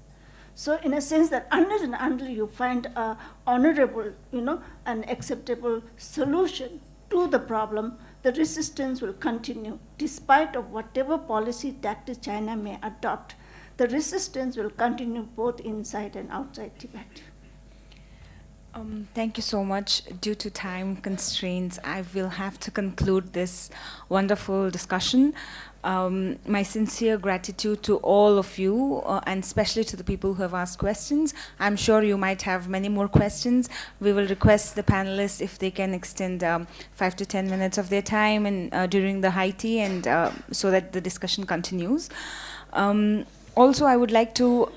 So in a sense that until you find a honorable, an acceptable solution to the problem, the resistance will continue. Despite of whatever policy tactics China may adopt, the resistance will continue both inside and outside Tibet. Thank you so much. Due to time constraints, I will have to conclude this wonderful discussion. My sincere gratitude to all of you, and especially to the people who have asked questions. I'm sure you might have many more questions. We will request the panelists if they can extend 5 to 10 minutes of their time and during the high tea, and so that the discussion continues. Also, I would like to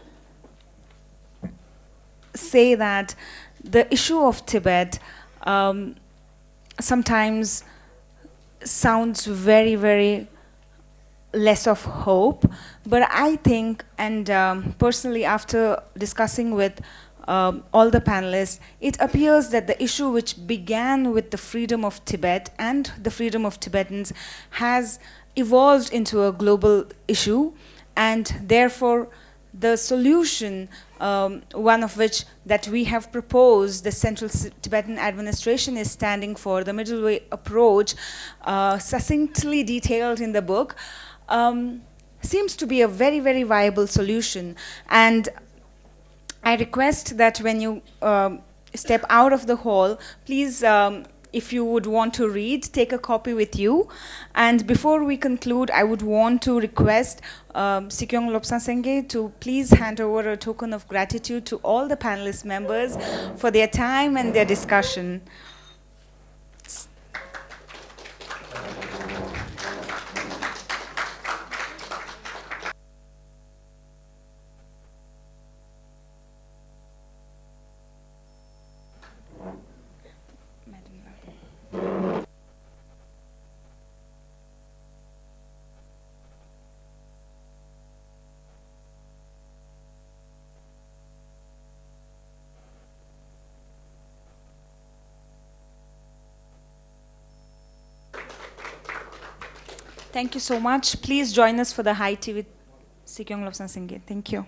say that the issue of Tibet sometimes sounds very, very less of hope, but I think, and personally after discussing with all the panelists, it appears that the issue which began with the freedom of Tibet and the freedom of Tibetans has evolved into a global issue, and therefore the solution, one of which that we have proposed, the Central Tibetan Administration is standing for, the middle way approach, succinctly detailed in the book, seems to be a very, very viable solution. And I request that when you step out of the hall, please, if you would want to read, take a copy with you. And before we conclude, I would want to request Sikyong Lobsang Sengye to please hand over a token of gratitude to all the panelist members for their time and their discussion. Thank you so much. Please join us for the high tea with Sikyong Lobsang Sengye. Thank you.